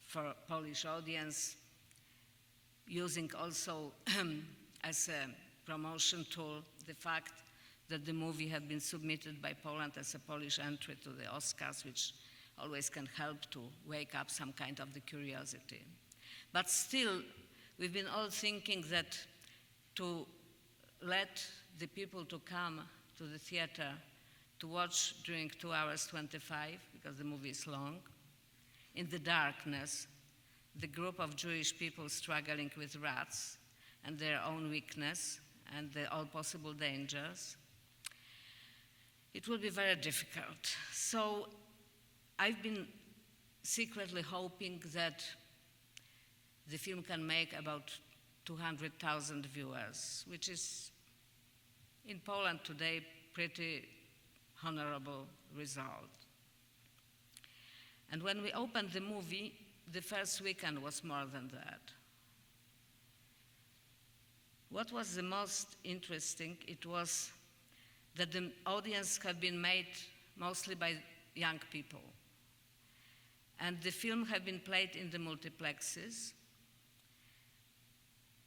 for Polish audience, using also as a promotion tool the fact that the movie had been submitted by Poland as a Polish entry to the Oscars, which always can help to wake up some kind of the curiosity. But still, we've been all thinking that to let the people to come to the theater to watch during 2 hours 25, because the movie is long, in the darkness, the group of Jewish people struggling with rats and their own weakness and all possible dangers, it will be very difficult. So I've been secretly hoping that the film can make about 200,000 viewers, which is in Poland today pretty honorable result. And when we opened the movie, the first weekend was more than that. What was the most interesting, it was that the audience had been made mostly by young people. And the film have been played in the multiplexes.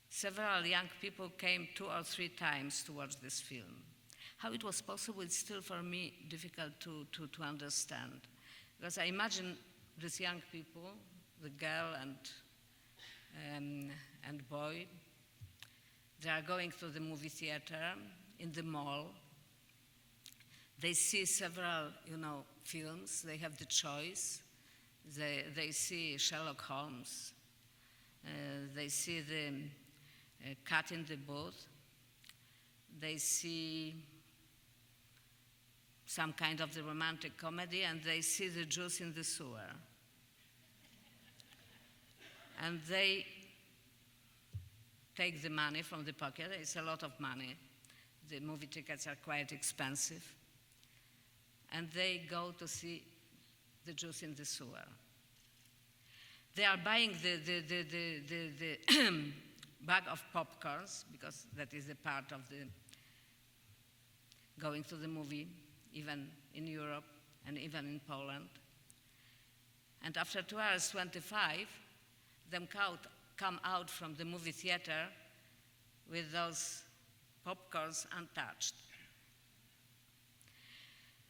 Several young people came 2 or 3 times to watch this film. How it was possible is still for me difficult to understand. Because I imagine these young people, the girl and boy, they are going to the movie theater in the mall. They see several, films. They have the choice. They see Sherlock Holmes. They see the Cat in the Booth. They see some kind of the romantic comedy, and they see the Jews in the sewer. And they take the money from the pocket. It's a lot of money. The movie tickets are quite expensive. And they go to see the Jews in the sewer. They are buying the bag of popcorns, because that is a part of the going to the movie, even in Europe and even in Poland. And after 2 hours 25, them come out from the movie theater with those popcorns untouched.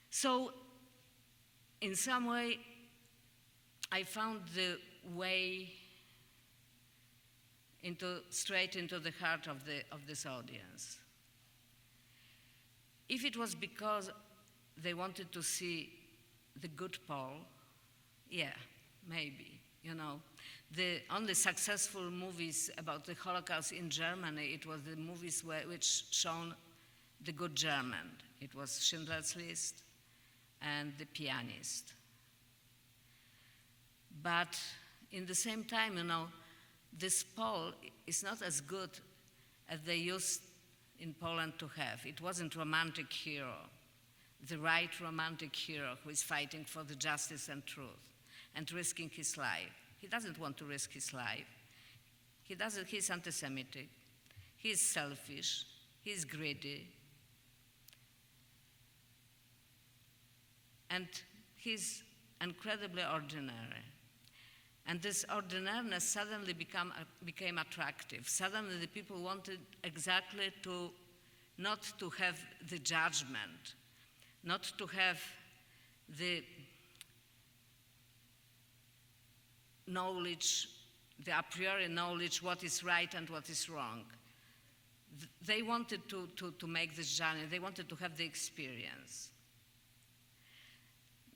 So, in some way, I found the way straight into the heart of this audience. If it was because they wanted to see the good Paul, yeah, maybe, The only successful movies about the Holocaust in Germany, it was the movies which shown the good German. It was Schindler's List and The Pianist. But in the same time, this Paul is not as good as they used in Poland to have. It wasn't romantic hero, the right romantic hero who is fighting for the justice and truth and risking his life. He doesn't want to risk his life. He's anti-Semitic. He's selfish. He's greedy. And he's incredibly ordinary. And this ordinariness suddenly became attractive. Suddenly the people wanted exactly not to have the judgment, not to have the knowledge, the a priori knowledge what is right and what is wrong. They wanted to make this journey. They wanted to have the experience.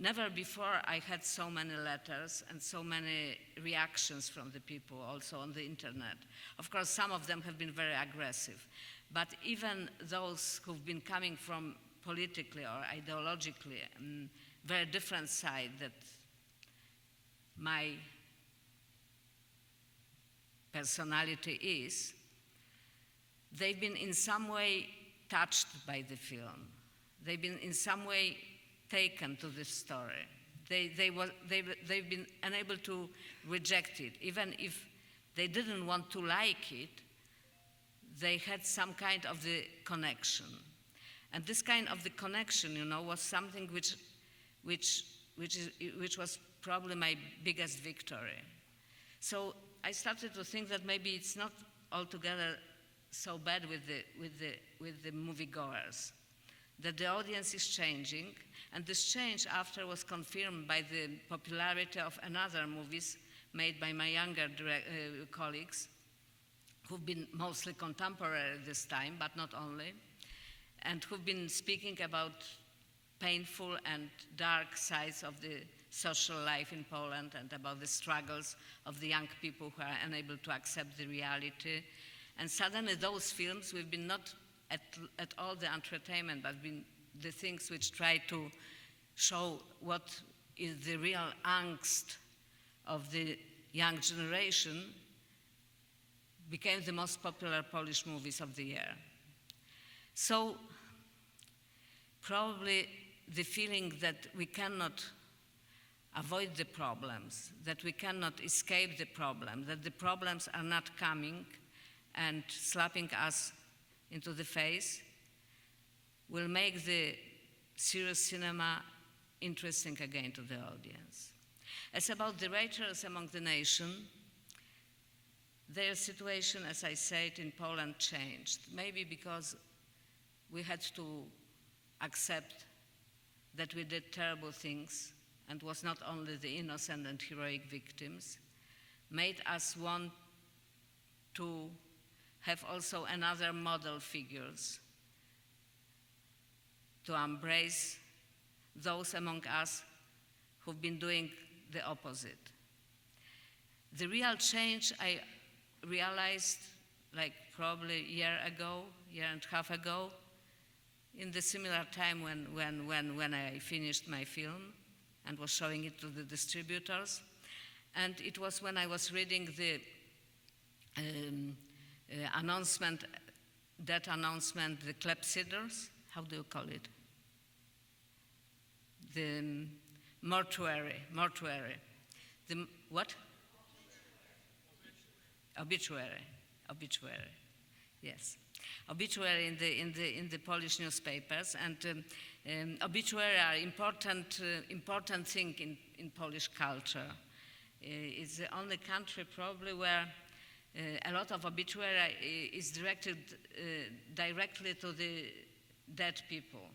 Never before I had so many letters and so many reactions from the people, also on the internet. Of course, some of them have been very aggressive. But even those who've been coming from politically or ideologically very different side that my personality is, they've been in some way touched by the film. They've been in some way taken to this story. They've been unable to reject it. Even if they didn't want to like it, they had some kind of the connection. And this kind of the connection, was something which was probably my biggest victory. So I started to think that maybe it's not altogether so bad with the moviegoers, that the audience is changing, and this change after was confirmed by the popularity of another movies made by my younger colleagues, who've been mostly contemporary this time, but not only, and who've been speaking about painful and dark sides of the social life in Poland and about the struggles of the young people who are unable to accept the reality. And suddenly those films, we've been not at all the entertainment, but been the things which try to show what is the real angst of the young generation, became the most popular Polish movies of the year. So probably the feeling that we cannot avoid the problems, that we cannot escape the problem, that the problems are not coming and slapping us into the face, will make the serious cinema interesting again to the audience. As about the writers among the nation, their situation, as I said, in Poland changed. Maybe because we had to accept that we did terrible things and was not only the innocent and heroic victims, made us want to have also another model figures to embrace those among us who've been doing the opposite. The real change I realized like probably a year and a half ago, in the similar time when I finished my film and was showing it to the distributors. And it was when I was reading the announcement, the clepsydres, how do you call it? The mortuary. The what? Obituary, yes. Obituary in the Polish newspapers, and obituary are important thing in Polish culture. It's the only country probably where a lot of obituary is directed directly to the dead people.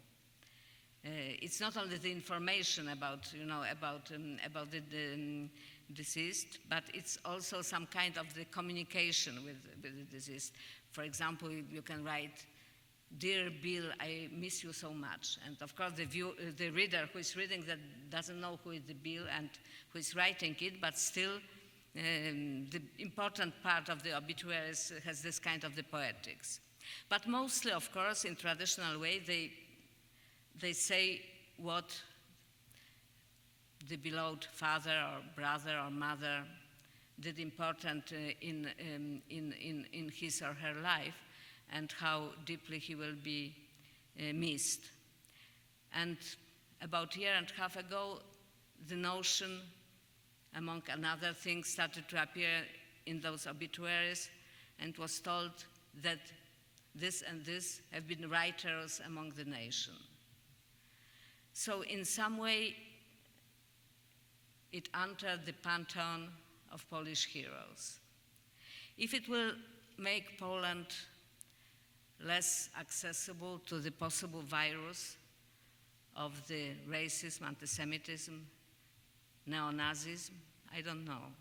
It's not only the information about the deceased, but it's also some kind of the communication with the deceased. For example, you can write, "Dear Bill, I miss you so much." And of course, the reader who is reading that doesn't know who is the Bill and who is writing it, but still the important part of the obituaries has this kind of the poetics. But mostly, of course, in traditional way, they say what the beloved father or brother or mother did important in his or her life, and how deeply he will be missed. And about a year and a half ago, the notion, among other things, started to appear in those obituaries, and was told that this and this have been writers among the nation. So in some way, it entered the pantheon of Polish heroes. If it will make Poland less accessible to the possible virus of the racism, anti-Semitism, neo-Nazism, I don't know.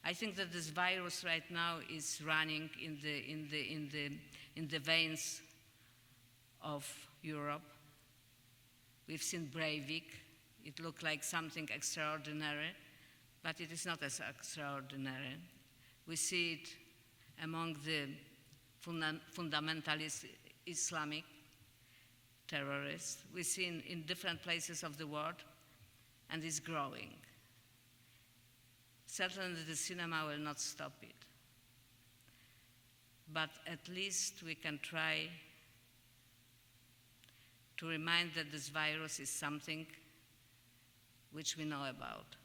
I think that this virus right now is running in the veins of Europe. We've seen Breivik. It looked like something extraordinary, but it is not as extraordinary. We see it among the fundamentalist Islamic terrorists. We see it in different places of the world, and it's growing. Certainly the cinema will not stop it. But at least we can try to remind that this virus is something which we know about.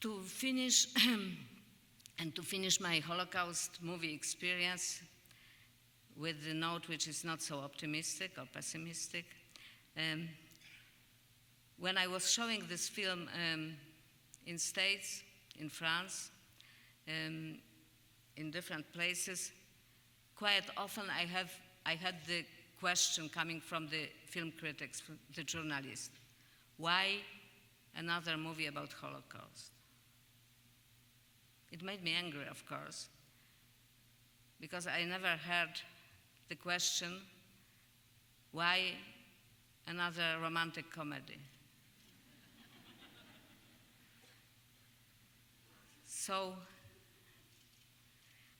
To finish and to finish my Holocaust movie experience with the note which is not so optimistic or pessimistic, when I was showing this film in States, in France, in different places, quite often I had the question coming from the film critics, the journalists, why another movie about Holocaust? It made me angry, of course, because I never heard the question, why another romantic comedy? So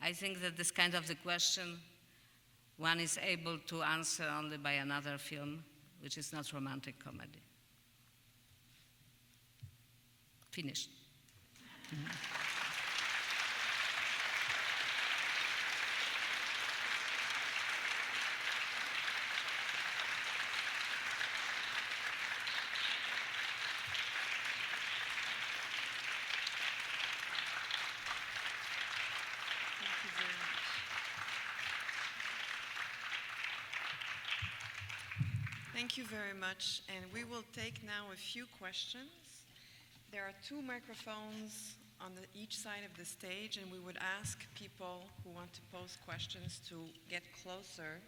I think that this kind of the question one is able to answer only by another film, which is not romantic comedy. Finished. Mm-hmm. Thank you very much. And we will take now a few questions. There are 2 microphones on each side of the stage, and we would ask people who want to pose questions to get closer,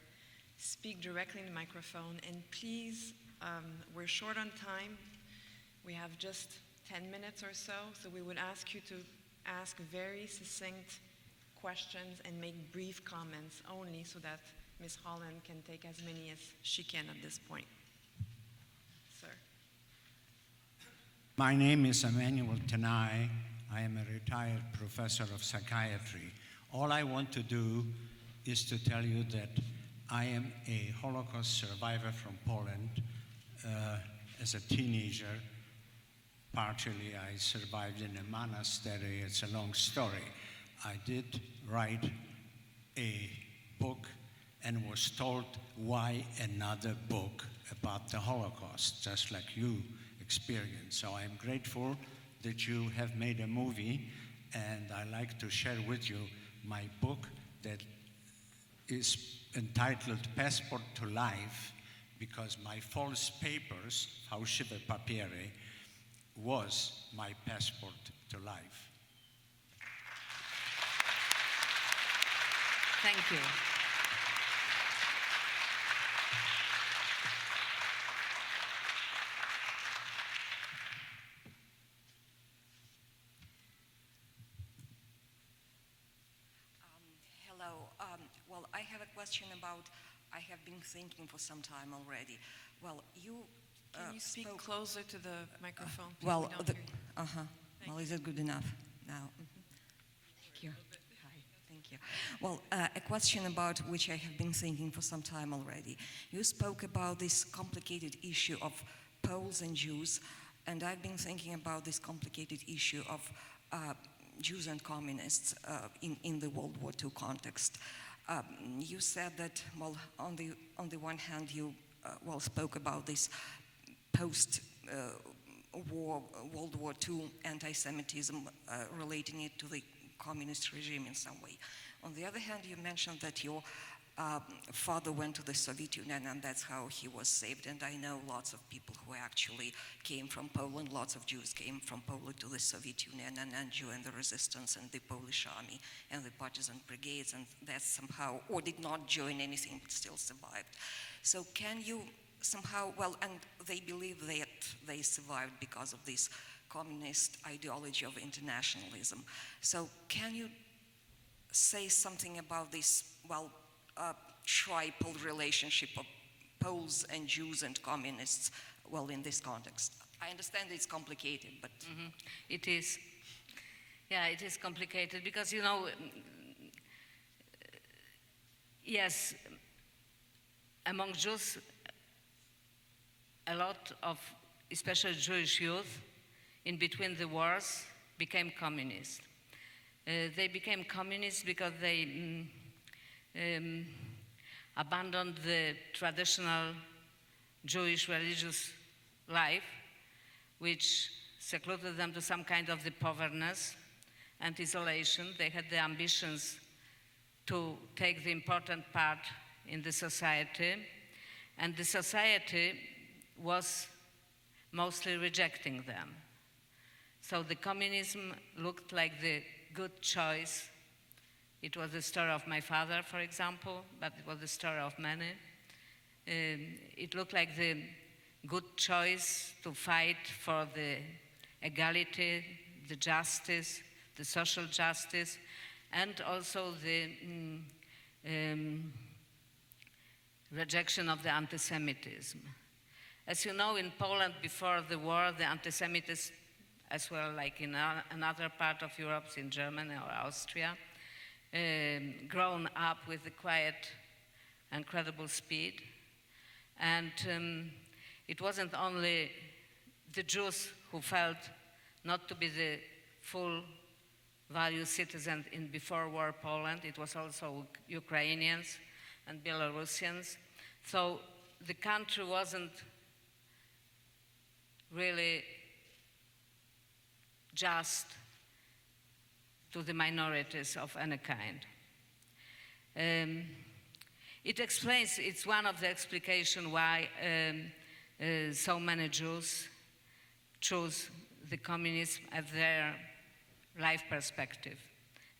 speak directly in the microphone, and please, we're short on time. We have just 10 minutes or so we would ask you to ask very succinct questions and make brief comments only so that Ms. Holland can take as many as she can at this point. Sir. My name is Emmanuel Tenai. I am a retired professor of psychiatry. All I want to do is to tell you that I am a Holocaust survivor from Poland. As a teenager, partially I survived in a monastery. It's a long story. I did write a book and was told, why another book about the Holocaust, just like you experienced. So I'm grateful that you have made a movie, and I like to share with you my book that is entitled Passport to Life, because my false papers, fałszywe papiery, was my passport to life. Thank you. Hello. Well, I have a question about, I have been thinking for some time already. Well, you Can you speak closer to the microphone? Please? well, We don't the, hear you. well, is it good enough now? Thank you. Hi, thank you. Well, a question about which I have been thinking for some time already. You spoke about this complicated issue of Poles and Jews, and I've been thinking about this complicated issue of Jews and communists in the World War II context. You said that, well, on the one hand, you spoke about this post-war World War II anti-Semitism, relating it to the communist regime in some way. On the other hand, you mentioned that your father went to the Soviet Union, and that's how he was saved. And I know lots of people who actually came from Poland. Lots of Jews came from Poland to the Soviet Union and joined the resistance and the Polish army and the partisan brigades, and that somehow, or did not join anything but still survived. So can you somehow, well, and they believe that they survived because of this communist ideology of internationalism. So can you say something about this, well, triple relationship of Poles and Jews and communists, well, in this context? I understand it's complicated, but... Mm-hmm. It is. Yeah, it is complicated because, you know, yes, among Jews, a lot of, especially Jewish youth, in between the wars, became communist. They became communists because they abandoned the traditional Jewish religious life, which secluded them to some kind of the poverty and isolation. They had the ambitions to take the important part in the society, and the society was mostly rejecting them. So the communism looked like the good choice. It was the story of my father, for example, but it was the story of many. It looked like the good choice to fight for the equality, the justice, the social justice, and also the rejection of the anti-Semitism. As you know, in Poland before the war, the anti-Semitism, as well like in another part of Europe, in Germany or Austria, grown up with a quiet, incredible speed. And it wasn't only the Jews who felt not to be the full value citizen in before war Poland, it was also Ukrainians and Belarusians. So the country wasn't really just to the minorities of any kind. It explains, it's one of the explanations why so many Jews choose the communism as their life perspective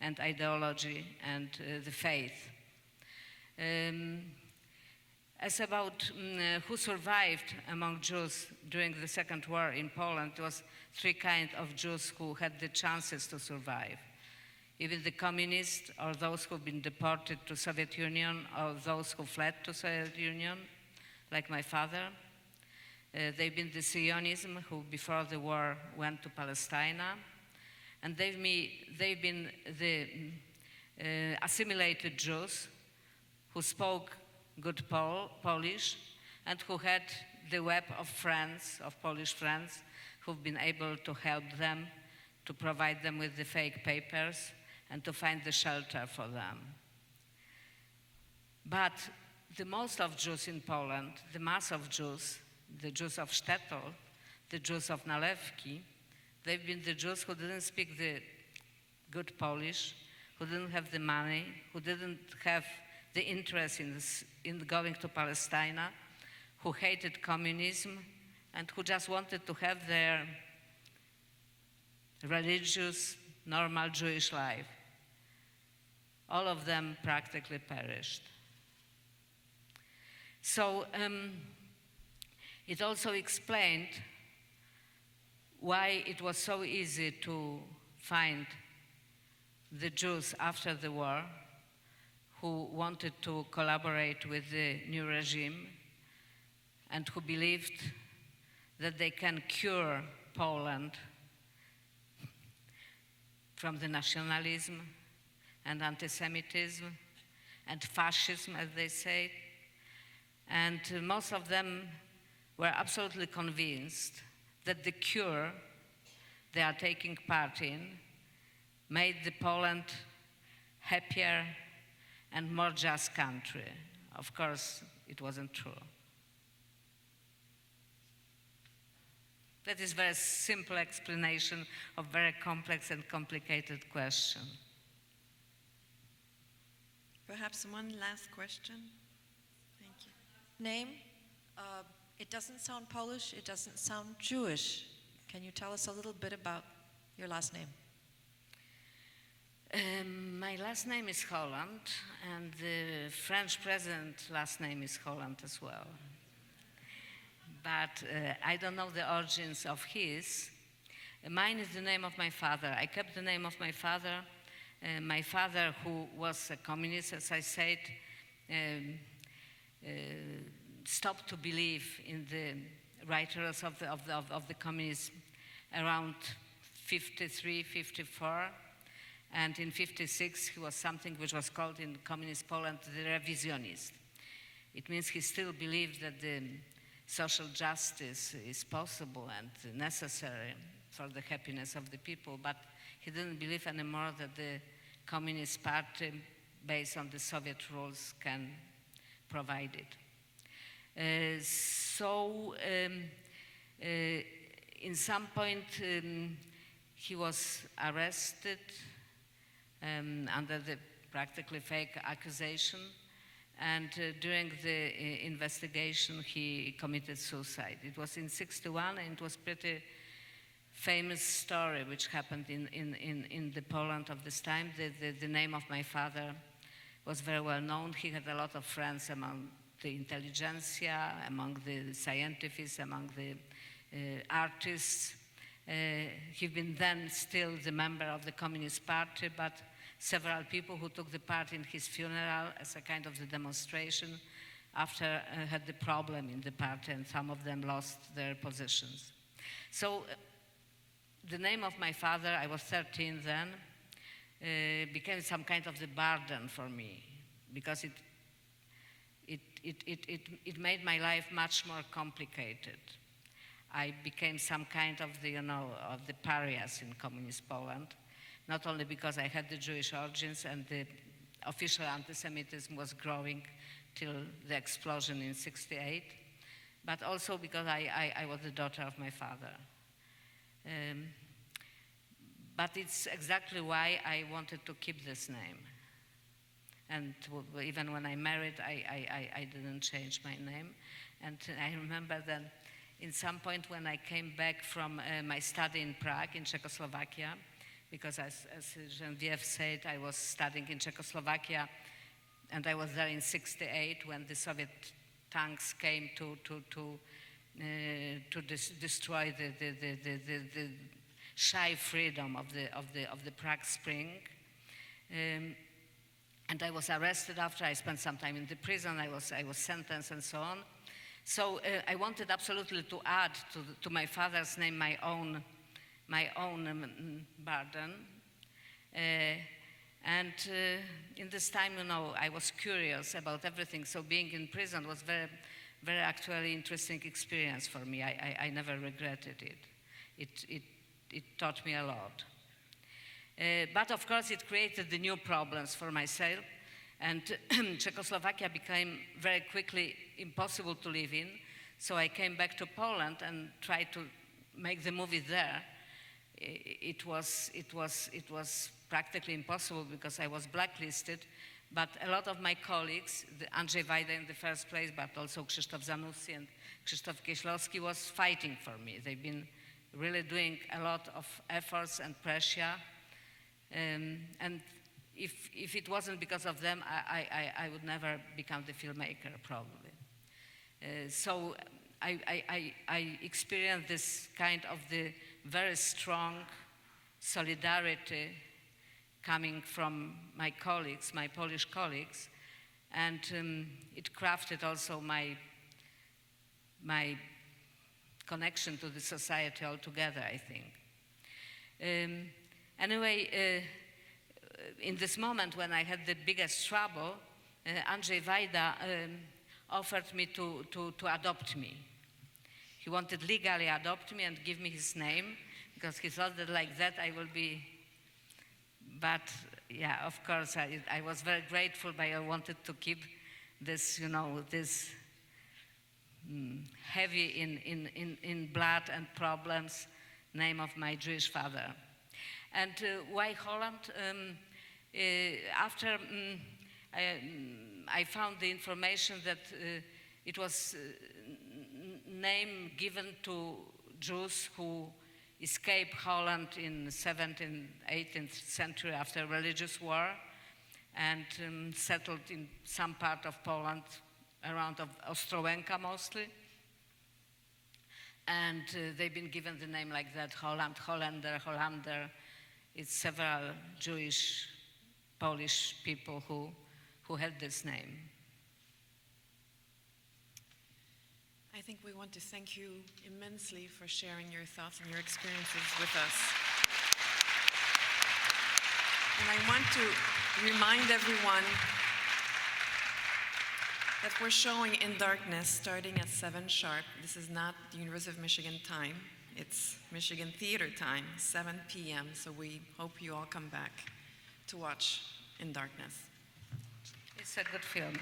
and ideology and the faith. As about who survived among Jews during the Second War in Poland, it was three kinds of Jews who had the chances to survive. Even the communists, or those who've been deported to Soviet Union, or those who fled to Soviet Union, like my father. They've been the Zionism, who before the war went to Palestine, and they've been the assimilated Jews who spoke good Polish and who had the web of friends, of Polish friends, who've been able to help them, to provide them with the fake papers, and to find the shelter for them. But the most of Jews in Poland, the mass of Jews, the Jews of Sztetl, the Jews of Nalewki, they've been the Jews who didn't speak the good Polish, who didn't have the money, who didn't have the interest in going to Palestine, who hated communism, and who just wanted to have their religious, normal Jewish life. All of them practically perished. So it also explained why it was so easy to find the Jews after the war who wanted to collaborate with the new regime and who believed that they can cure Poland from the nationalism and anti-Semitism and fascism, as they say. And most of them were absolutely convinced that the cure they are taking part in made the Poland happier and more just country. Of course, it wasn't true. That is a very simple explanation of very complex and complicated question. Perhaps one last question? Thank you. Name? It doesn't sound Polish, it doesn't sound Jewish. Can you tell us a little bit about your last name? My last name is Holland, and the French president's last name is Holland as well. But I don't know the origins of his. Mine is the name of my father. I kept the name of my father. My father, who was a communist, as I said, stopped to believe in the writers of the communism around 53, 54. And in 56, he was something which was called in communist Poland the revisionist. It means he still believed that the social justice is possible and necessary for the happiness of the people, but he didn't believe anymore that the Communist Party, based on the Soviet rules, can provide it. In some point, he was arrested under the practically fake accusation, and during the investigation he committed suicide. It was in '61, and it was pretty famous story which happened in the Poland of this time. The name of my father was very well known. He had a lot of friends among the intelligentsia, among the scientists, among the artists. He'd been then still the member of the Communist Party, but several people who took the part in his funeral as a kind of the demonstration after had the problem in the party, and some of them lost their positions. So the name of my father, I was 13 then, became some kind of the burden for me, because it made my life much more complicated. I became some kind of the, of the pariahs in communist Poland, not only because I had the Jewish origins and the official anti-Semitism was growing till the explosion in '68, but also because I was the daughter of my father. But it's exactly why I wanted to keep this name. And even when I married, I didn't change my name. And I remember that in some point when I came back from my study in Prague, in Czechoslovakia, because as Genevieve said, I was studying in Czechoslovakia, and I was there in '68 when the Soviet tanks came to destroy the shy freedom of the Prague Spring. And I was arrested after. I spent some time in the prison. I was sentenced and so on. So I wanted absolutely to add to my father's name my own burden. And in this time, I was curious about everything. So being in prison was very, very actually interesting experience for me. I never regretted it. It taught me a lot. But of course, it created the new problems for myself, and Czechoslovakia became very quickly impossible to live in. So I came back to Poland and tried to make the movie there. It was practically impossible because I was blacklisted. But a lot of my colleagues, Andrzej Wajda in the first place, but also Krzysztof Zanussi and Krzysztof Kieślowski, was fighting for me. They've been really doing a lot of efforts and pressure. And if it wasn't because of them, I would never become the filmmaker, probably. So I experienced this kind of the very strong solidarity coming from my colleagues, my Polish colleagues, and it crafted also my connection to the society altogether, I think. Anyway, in this moment when I had the biggest trouble, Andrzej Wajda offered me to adopt me. He wanted legally adopt me and give me his name because he thought that like that I will be, but yeah, of course, I was very grateful, but I wanted to keep this, this heavy in blood and problems name of my Jewish father. And why Holland? After I found the information that it was name given to Jews who escaped Holland in the 17th, 18th century after religious war and settled in some part of Poland, around of Ostrołęka mostly. And they've been given the name like that, Holland, Hollander, Hollander. It's several Jewish, Polish people who had this name. I think we want to thank you immensely for sharing your thoughts and your experiences with us. And I want to remind everyone that we're showing In Darkness starting at 7 sharp. This is not the University of Michigan time. It's Michigan Theater time, 7 p.m. So we hope you all come back to watch In Darkness. It's a good film.